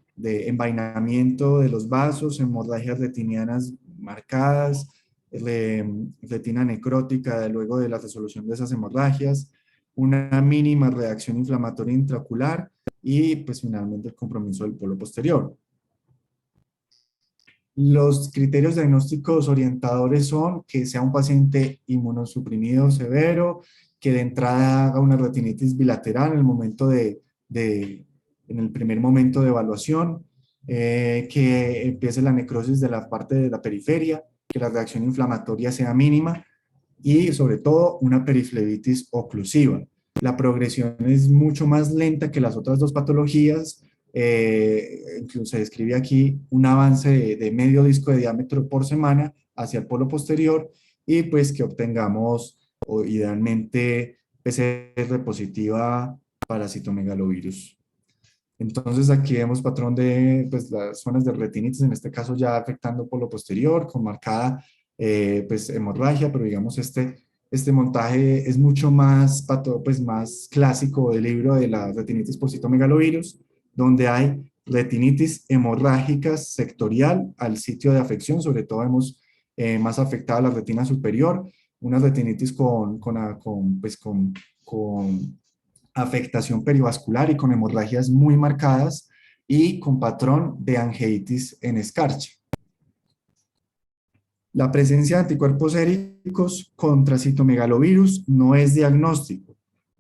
envainamiento de los vasos, hemorragias retinianas marcadas, retina necrótica luego de la resolución de esas hemorragias, una mínima reacción inflamatoria intraocular y pues finalmente el compromiso del polo posterior. Los criterios diagnósticos orientadores son que sea un paciente inmunosuprimido severo, que de entrada haga una retinitis bilateral en el momento en el primer momento de evaluación, que empiece la necrosis de la parte de la periferia, que la reacción inflamatoria sea mínima y sobre todo una periflebitis oclusiva. La progresión es mucho más lenta que las otras dos patologías. Incluso se describe aquí un avance de medio disco de diámetro por semana hacia el polo posterior y pues que obtengamos o idealmente PCR positiva para citomegalovirus. Entonces aquí vemos patrón de pues, las zonas de retinitis, en este caso ya afectando polo posterior, con marcada pues, hemorragia, pero digamos este montaje es mucho más, pues, más clásico del libro de la retinitis por citomegalovirus, donde hay retinitis hemorrágica sectorial al sitio de afección, sobre todo vemos más afectada la retina superior, una retinitis con afectación perivascular y con hemorragias muy marcadas y con patrón de angeitis en escarcha. La presencia de anticuerpos séricos contra citomegalovirus no es diagnóstico,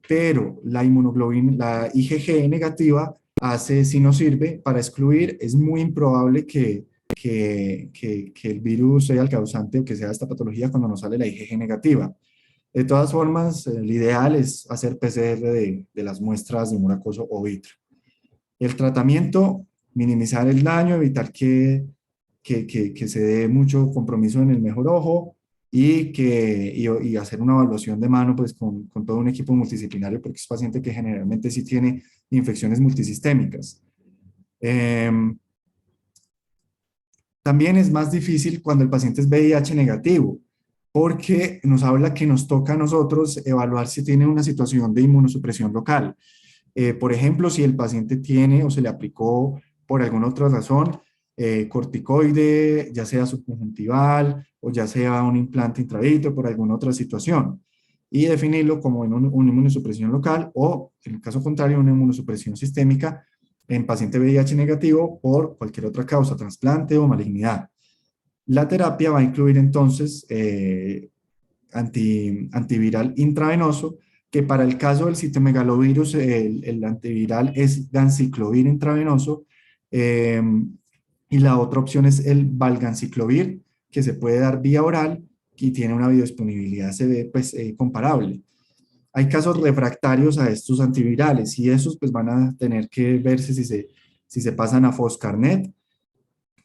pero la inmunoglobina, la IgG negativa, si nos sirve para excluir. Es muy improbable que el virus sea el causante o que sea esta patología cuando nos sale la IgG negativa. De todas formas, el ideal es hacer PCR de las muestras de humor acuoso o vitro. El tratamiento, minimizar el daño, evitar que se dé mucho compromiso en el mejor ojo y hacer una evaluación de mano pues, con todo un equipo multidisciplinario porque es paciente que generalmente sí tiene infecciones multisistémicas. También es más difícil cuando el paciente es VIH negativo, porque nos habla que nos toca a nosotros evaluar si tiene una situación de inmunosupresión local. Por ejemplo, si el paciente tiene o se le aplicó por alguna otra razón corticoide, ya sea subconjuntival o ya sea un implante intravítreco por alguna otra situación, y definirlo como en una inmunosupresión local o, en el caso contrario, una inmunosupresión sistémica en paciente VIH negativo por cualquier otra causa, trasplante o malignidad. La terapia va a incluir entonces antiviral intravenoso, que para el caso del citomegalovirus, el antiviral es ganciclovir intravenoso, y la otra opción es el valganciclovir, que se puede dar vía oral y tiene una biodisponibilidad pues, comparable. Hay casos refractarios a estos antivirales y esos pues van a tener que verse si se pasan a foscarnet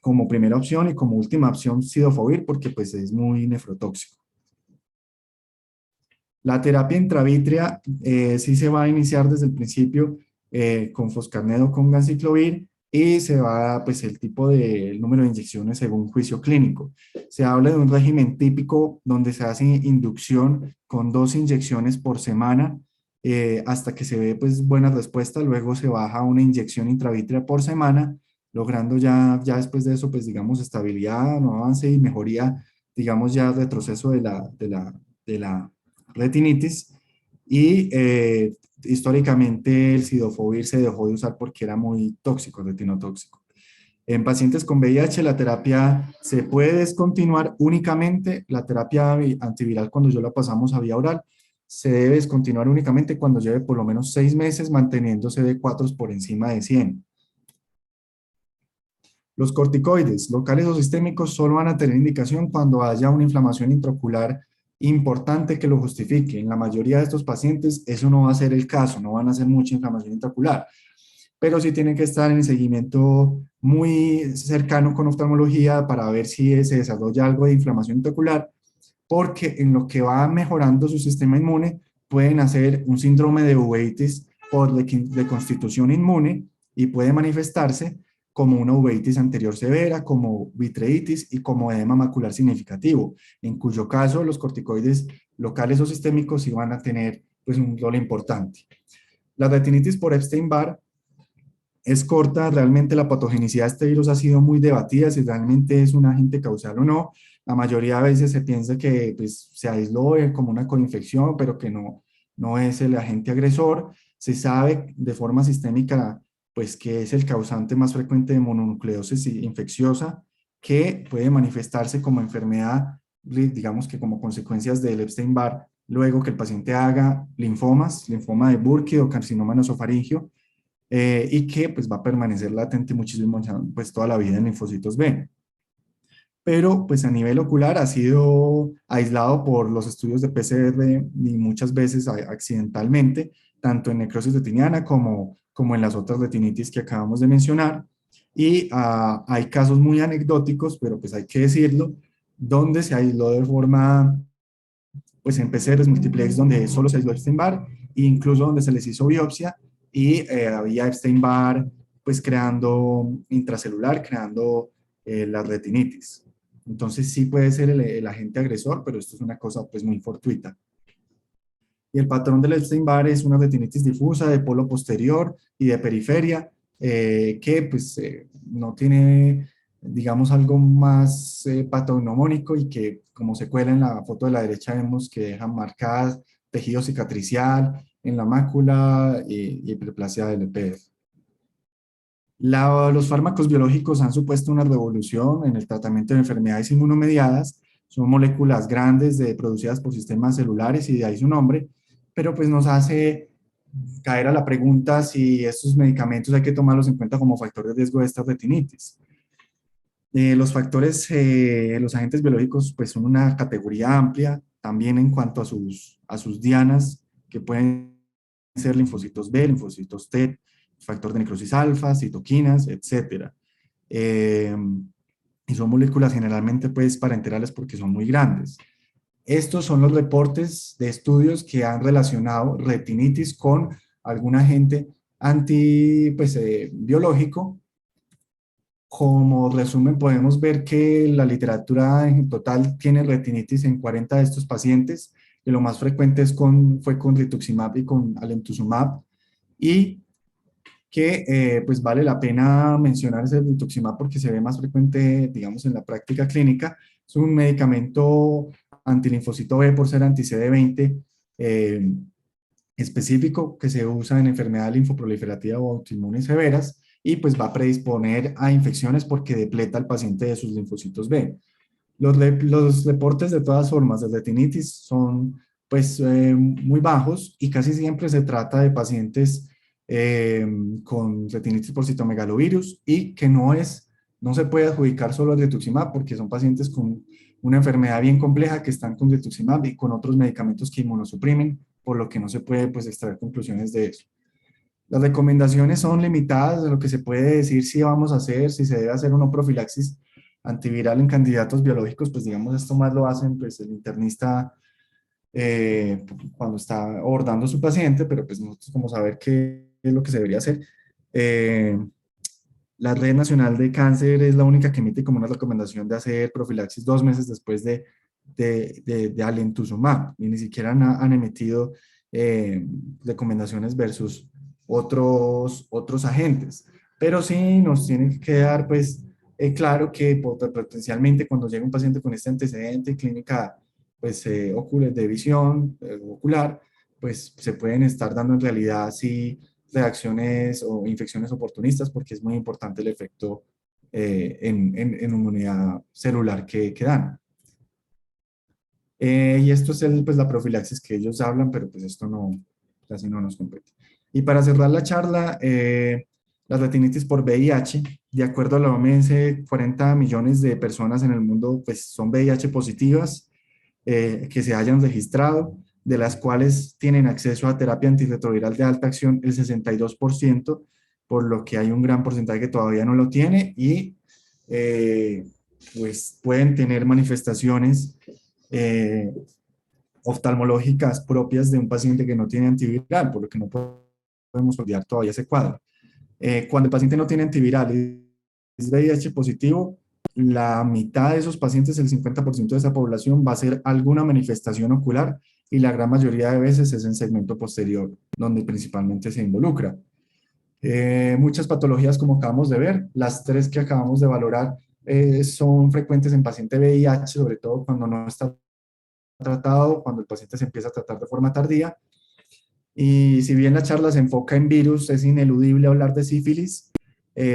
como primera opción y como última opción cidofovir porque pues es muy nefrotóxico. La terapia intravítrea sí se va a iniciar desde el principio con foscarnet o con ganciclovir y se va, pues el tipo el número de inyecciones según juicio clínico. Se habla de un régimen típico donde se hace inducción con 2 inyecciones por semana hasta que se ve pues buena respuesta, luego se baja a una inyección intravítrea por semana, logrando ya después de eso pues digamos estabilidad, no avance y mejoría, digamos ya retroceso de la retinitis y históricamente el cidofovir se dejó de usar porque era muy tóxico, retinotóxico. En pacientes con VIH la terapia se puede descontinuar únicamente, la terapia antiviral cuando yo la pasamos a vía oral se debe descontinuar únicamente cuando lleve por lo menos 6 meses manteniéndose CD4 por encima de 100. Los corticoides locales o sistémicos solo van a tener indicación cuando haya una inflamación intraocular importante que lo justifique. En la mayoría de estos pacientes eso no va a ser el caso, no van a ser mucha inflamación intraocular, pero sí tienen que estar en seguimiento muy cercano con oftalmología para ver si se desarrolla algo de inflamación intraocular, porque en lo que va mejorando su sistema inmune pueden hacer un síndrome de uveitis por reconstitución inmune y puede manifestarse como una uveitis anterior severa, como vitreitis y como edema macular significativo, en cuyo caso los corticoides locales o sistémicos sí van a tener pues, un rol importante. La retinitis por Epstein-Barr es corta, realmente la patogenicidad de este virus ha sido muy debatida, si realmente es un agente causal o no. La mayoría de veces se piensa que pues, se aisló como una coinfección, pero que no es el agente agresor. Se sabe de forma sistémica pues, que es el causante más frecuente de mononucleosis infecciosa, que puede manifestarse como enfermedad, digamos que como consecuencias del Epstein-Barr, luego que el paciente haga linfomas, linfoma de Burkitt o carcinoma nasofaringio, y que pues va a permanecer latente muchísimo, pues toda la vida en linfocitos B. Pero pues a nivel ocular ha sido aislado por los estudios de PCR y muchas veces accidentalmente, tanto en necrosis retiniana como en las otras retinitis que acabamos de mencionar. Y hay casos muy anecdóticos, pero pues hay que decirlo, donde se aisló de forma, pues en PCRs multiplex, donde solo se aisló Epstein-Barr, e incluso donde se les hizo biopsia y había Epstein-Barr pues creando intracelular, creando la retinitis. Entonces sí puede ser el agente agresor, pero esto es una cosa pues muy fortuita. Y el patrón del Epstein-Barr es una retinitis difusa de polo posterior y de periferia, que pues no tiene, digamos, algo más patognomónico y que como se cuela en la foto de la derecha vemos que dejan marcadas tejido cicatricial en la mácula y hiperplasia del EPF. Los fármacos biológicos han supuesto una revolución en el tratamiento de enfermedades inmunomediadas. Son moléculas grandes producidas por sistemas celulares y de ahí su nombre, pero pues nos hace caer a la pregunta si estos medicamentos hay que tomarlos en cuenta como factor de riesgo de esta retinitis. Los factores, los agentes biológicos pues son una categoría amplia, también en cuanto a sus dianas, que pueden ser linfocitos B, linfocitos T, factor de necrosis alfa, citoquinas, etcétera. Y son moléculas generalmente pues parenterales porque son muy grandes. Estos son los reportes de estudios que han relacionado retinitis con algún agente biológico. Como resumen, podemos ver que la literatura en total tiene retinitis en 40 de estos pacientes, que lo más frecuente fue con rituximab y con alemtuzumab, y que pues vale la pena mencionar ese rituximab porque se ve más frecuente, digamos, en la práctica clínica. Es un medicamento antilinfocito B por ser anti-CD20 específico que se usa en enfermedad linfoproliferativa o autoinmunes severas y pues va a predisponer a infecciones porque depleta al paciente de sus linfocitos B. Los reportes de todas formas de retinitis son pues muy bajos y casi siempre se trata de pacientes con retinitis por citomegalovirus y que no se puede adjudicar solo al rituximab porque son pacientes con una enfermedad bien compleja que están con rituximab y con otros medicamentos que inmunosuprimen, por lo que no se puede pues extraer conclusiones de eso. Las recomendaciones son limitadas de lo que se puede decir si vamos a hacer, si se debe hacer una profilaxis antiviral en candidatos biológicos, pues digamos esto más lo hacen pues el internista cuando está abordando a su paciente, pero pues nosotros como saber qué es lo que se debería hacer. Eh, la Red Nacional de Cáncer es la única que emite como una recomendación de hacer profilaxis 2 meses después de alemtuzumab, y ni siquiera han emitido recomendaciones versus otros agentes. Pero sí nos tiene que quedar pues claro que potencialmente cuando llega un paciente con este antecedente clínica pues ocular, de visión ocular, pues se pueden estar dando en realidad sí reacciones o infecciones oportunistas porque es muy importante el efecto en inmunidad celular que dan. Y esto es pues, la profilaxis que ellos hablan, pero pues esto casi no nos compete. Y para cerrar la charla, la retinitis por VIH, de acuerdo a la OMS, 40 millones de personas en el mundo pues, son VIH positivas que se hayan registrado, de las cuales tienen acceso a terapia antirretroviral de alta acción el 62%, por lo que hay un gran porcentaje que todavía no lo tiene y pues pueden tener manifestaciones eh, oftalmológicas propias de un paciente que no tiene antiviral, por lo que no podemos olvidar todavía ese cuadro. Cuando el paciente no tiene antiviral VIH positivo, la mitad de esos pacientes, el 50% de esa población, va a ser alguna manifestación ocular y la gran mayoría de veces es en segmento posterior, donde principalmente se involucra. Muchas patologías, como acabamos de ver, las tres que acabamos de valorar son frecuentes en paciente VIH, sobre todo cuando no está tratado, cuando el paciente se empieza a tratar de forma tardía. Y si bien la charla se enfoca en virus, es ineludible hablar de sífilis,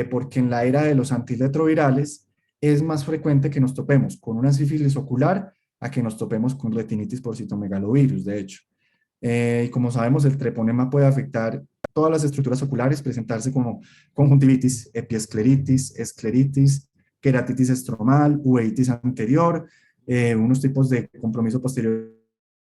porque en la era de los antirretrovirales es más frecuente que nos topemos con una sífilis ocular a que nos topemos con retinitis por citomegalovirus, de hecho. Y como sabemos, el treponema puede afectar todas las estructuras oculares, presentarse como conjuntivitis, epiescleritis, escleritis, queratitis estromal, uveitis anterior, unos tipos de compromiso posterior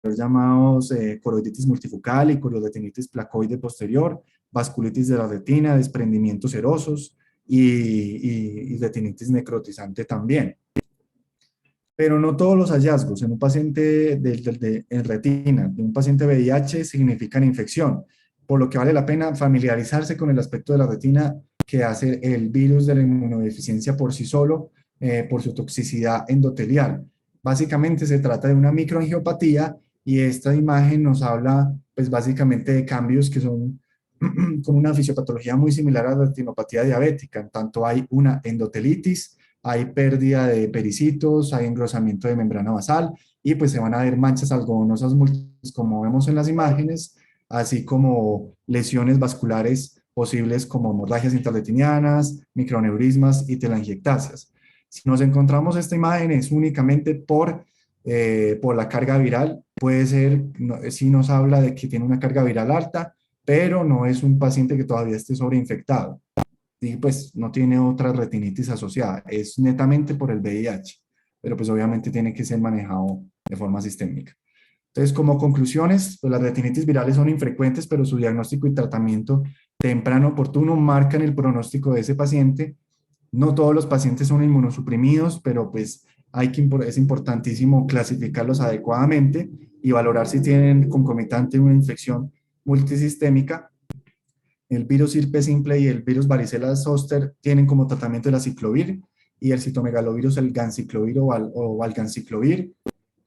llamados coroiditis multifocal y coriodetinitis placoide posterior, vasculitis de la retina, desprendimientos serosos y retinitis necrotizante también. Pero no todos los hallazgos en un paciente en retina, de un paciente VIH, significan infección, por lo que vale la pena familiarizarse con el aspecto de la retina que hace el virus de la inmunodeficiencia por sí solo, por su toxicidad endotelial. Básicamente se trata de una microangiopatía y esta imagen nos habla, pues básicamente de cambios que son con una fisiopatología muy similar a la retinopatía diabética. En tanto hay una endotelitis, hay pérdida de pericitos, hay engrosamiento de membrana basal y pues se van a ver manchas algodonosas múltiples como vemos en las imágenes, así como lesiones vasculares posibles como hemorragias intraretinianas, microneurismas y telangiectasias. Si nos encontramos esta imagen es únicamente por la carga viral, puede ser, si nos habla de que tiene una carga viral alta, pero no es un paciente que todavía esté sobreinfectado y pues no tiene otra retinitis asociada, es netamente por el VIH, pero pues obviamente tiene que ser manejado de forma sistémica. Entonces, como conclusiones, pues las retinitis virales son infrecuentes, pero su diagnóstico y tratamiento temprano oportuno marcan el pronóstico de ese paciente. No todos los pacientes son inmunosuprimidos, pero pues es importantísimo clasificarlos adecuadamente y valorar si tienen concomitante una infección multisistémica. El virus sirpe simple y el virus varicela zoster tienen como tratamiento el aciclovir y el citomegalovirus el ganciclovir o valganciclovir.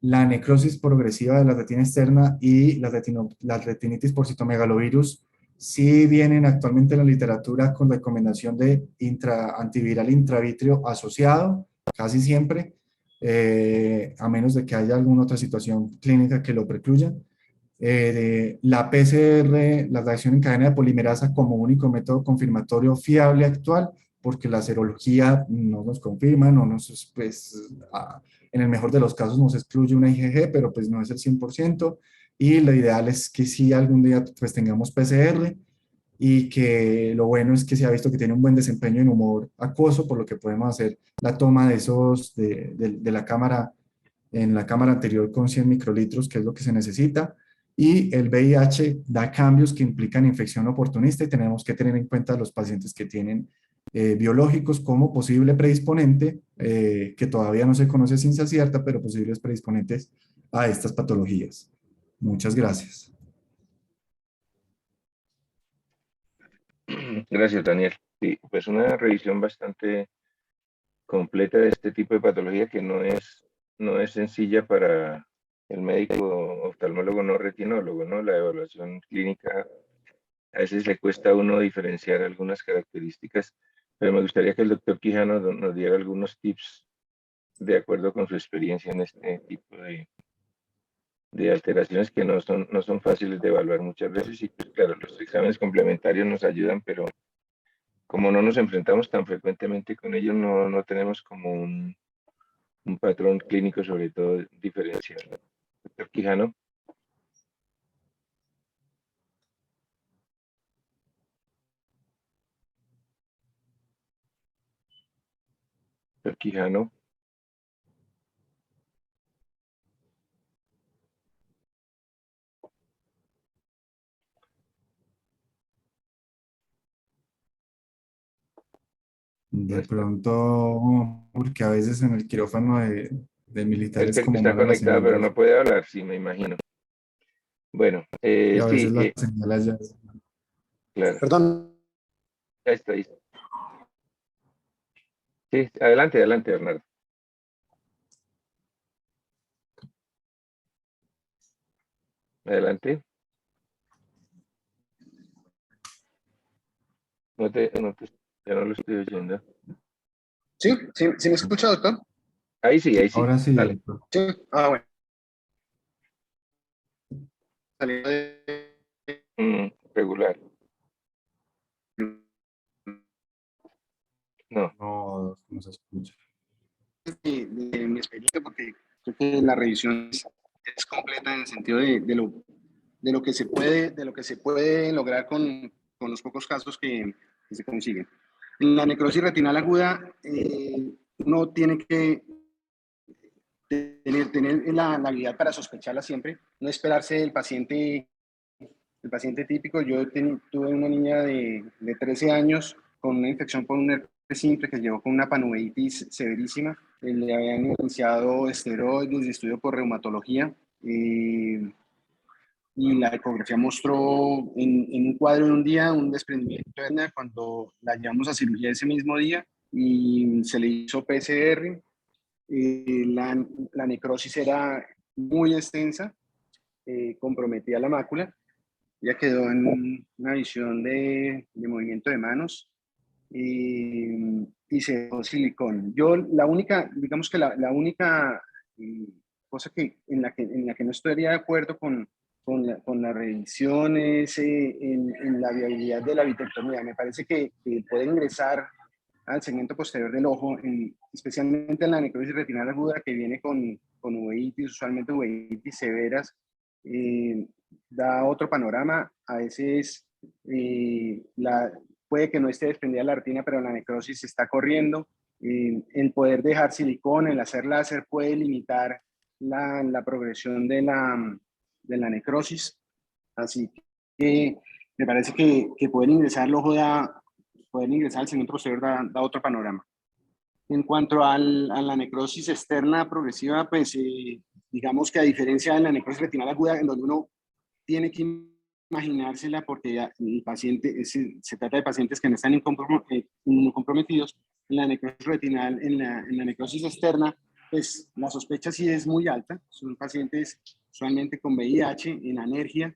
La necrosis progresiva de la retina externa y la retinitis por citomegalovirus sí vienen actualmente en la literatura con recomendación de antiviral intravítreo asociado, casi siempre, a menos de que haya alguna otra situación clínica que lo precluya. La PCR, la reacción en cadena de polimerasa como único método confirmatorio fiable actual, porque la serología no nos confirma, no nos, pues, en el mejor de los casos nos excluye una IgG, pero pues no es el 100%, y lo ideal es que si algún día pues tengamos PCR, y que lo bueno es que se ha visto que tiene un buen desempeño en humor acuoso, por lo que podemos hacer la toma de esos, de la cámara, en la cámara anterior con 100 microlitros, que es lo que se necesita, y el VIH da cambios que implican infección oportunista y tenemos que tener en cuenta a los pacientes que tienen biológicos como posible predisponente, que todavía no se conoce ciencia cierta, pero posibles predisponentes a estas patologías. Muchas gracias. Gracias, Daniel. Sí, pues una revisión bastante completa de este tipo de patología que no es sencilla para el médico oftalmólogo no retinólogo, ¿no? La evaluación clínica a veces le cuesta a uno diferenciar algunas características, pero me gustaría que el doctor Quijano nos diera algunos tips de acuerdo con su experiencia en este tipo de alteraciones que no son fáciles de evaluar muchas veces y pues claro, los exámenes complementarios nos ayudan, pero como no nos enfrentamos tan frecuentemente con ellos, no tenemos como un patrón clínico sobre todo diferencial. Doctor Quijano. Doctor Quijano. No De está. pronto, porque a veces en el quirófano de Él militares cree que como está mala la conectado, señal pero allá, no puede hablar, sí, me imagino. Bueno, y a sí, veces la señal allá. claro. Perdón, Ya está ahí. Sí, adelante, adelante, Bernardo. Adelante. Ya no lo estoy oyendo. Sí, sí, sí me escucha, doctor. Ahí sí, ahí sí. Ahora sí, Dale. doctor. Sí, bueno. Saliendo de, Regular. No. No se escucha. de mi experiencia, porque creo que la revisión es completa en el sentido de lo que se puede, de lo que se puede lograr con los pocos casos que se consiguen. En la necrosis retinal aguda, uno tiene que tener la habilidad para sospecharla siempre, no esperarse el paciente típico. Yo tuve una niña de 13 años con una infección por un herpes simple que llegó con una panuveitis severísima. Le habían iniciado esteroides de estudio por reumatología. Y la ecografía mostró en un cuadro de un día un desprendimiento de hernia cuando la llevamos a cirugía ese mismo día y se le hizo PCR. La necrosis era muy extensa, comprometía la mácula. Ella quedó en una visión de movimiento de manos y se dejó silicón. Yo la única, digamos que la única cosa en la que no estaría de acuerdo con las revisiones en la viabilidad de la vitrectomía. Me parece que poder ingresar al segmento posterior del ojo, especialmente en la necrosis retinal aguda que viene con uveitis, usualmente uveitis severas, eh, da otro panorama. A veces puede que no esté desprendida la retina, pero la necrosis se está corriendo. El poder dejar silicón, el hacer láser puede limitar la progresión de la necrosis. Así que me parece que poder ingresar el ojo poder ingresar al segmento posterior da otro panorama. En cuanto a la necrosis externa progresiva, pues digamos que a diferencia de la necrosis retinal aguda, en donde uno tiene que imaginársela porque el paciente, se trata de pacientes que no están inmunoscomprometidos, en la necrosis retinal, en la necrosis externa, pues la sospecha sí es muy alta. Son pacientes usualmente con VIH, en anergia.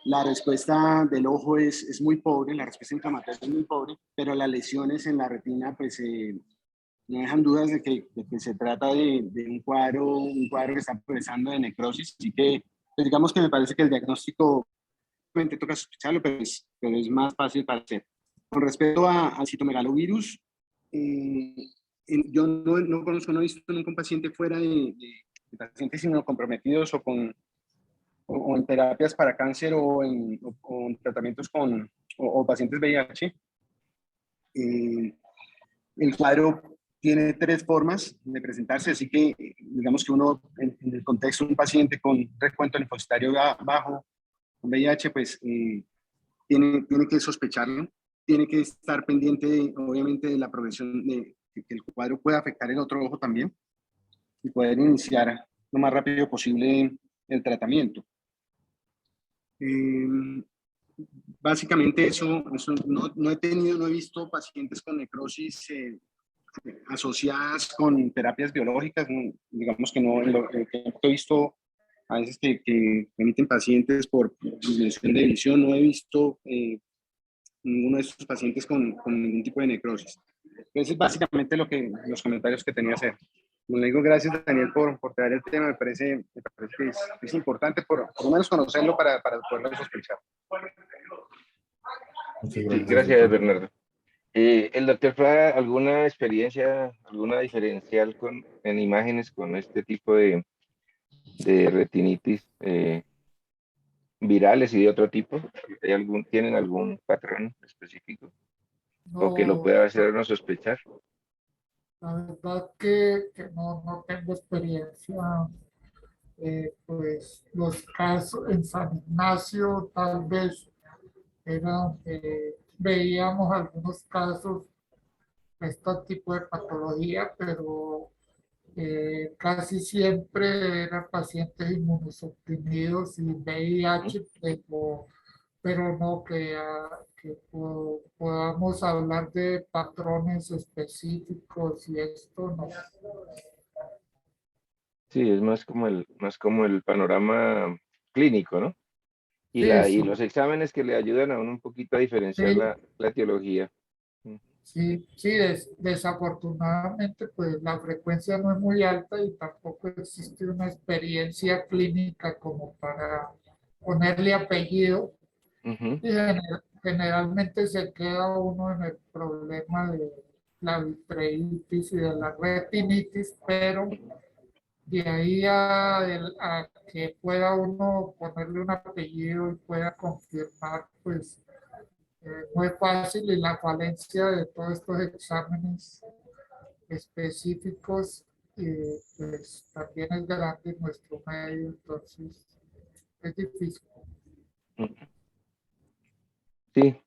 La respuesta del ojo es muy pobre, la respuesta inflamatoria es muy pobre, pero las lesiones en la retina pues no dejan dudas de que se trata de un cuadro que está progresando de necrosis. Así que pues digamos que me parece que el diagnóstico obviamente toca sospecharlo, pero es más fácil para hacer. Con respecto al citomegalovirus, yo no conozco, no he visto nunca un paciente fuera de pacientes inmunocomprometidos o en terapias para cáncer o en tratamientos o pacientes VIH. El cuadro tiene tres formas de presentarse, así que digamos que uno, en el contexto de un paciente con recuento linfocitario bajo, con VIH, pues tiene que sospecharlo, tiene que estar pendiente, obviamente, de la progresión, de que el cuadro pueda afectar el otro ojo también y poder iniciar lo más rápido posible el tratamiento. Básicamente eso no he visto pacientes con necrosis asociadas con terapias biológicas. Digamos que no, lo que he visto a veces que emiten pacientes por disminución de visión, no he visto ninguno de estos pacientes con ningún tipo de necrosis. Entonces, es básicamente los comentarios que tenía que hacer. Como le digo, gracias Daniel por traer el tema, me parece que es importante por lo menos conocerlo para poderlo sospechar. Muchas Sí, gracias, gracias, doctor. Bernardo. ¿El doctor Fra, alguna experiencia, alguna diferencial en imágenes con este tipo de retinitis virales y de otro tipo? ¿Tienen algún patrón específico o que lo No, pueda hacernos sospechar? la verdad que no tengo experiencia. Pues los casos en San Ignacio tal vez veíamos algunos casos de este tipo de patología, pero casi siempre eran pacientes inmunosuprimidos y VIH, pero no que podamos hablar de patrones específicos y esto no. Sí, es más como el panorama clínico, ¿no? Y, Sí, y sí, los exámenes que le ayudan a uno un poquito a diferenciar sí, la etiología. sí, sí, desafortunadamente pues la frecuencia no es muy alta y tampoco existe una experiencia clínica como para ponerle apellido. Ujú. Y generalmente se queda uno en el problema de la vitreitis y de la retinitis, pero de ahí a que pueda uno ponerle un apellido y pueda confirmar, pues no es fácil y la falencia de todos estos exámenes específicos pues también es grande en nuestro medio, entonces es difícil. Sí,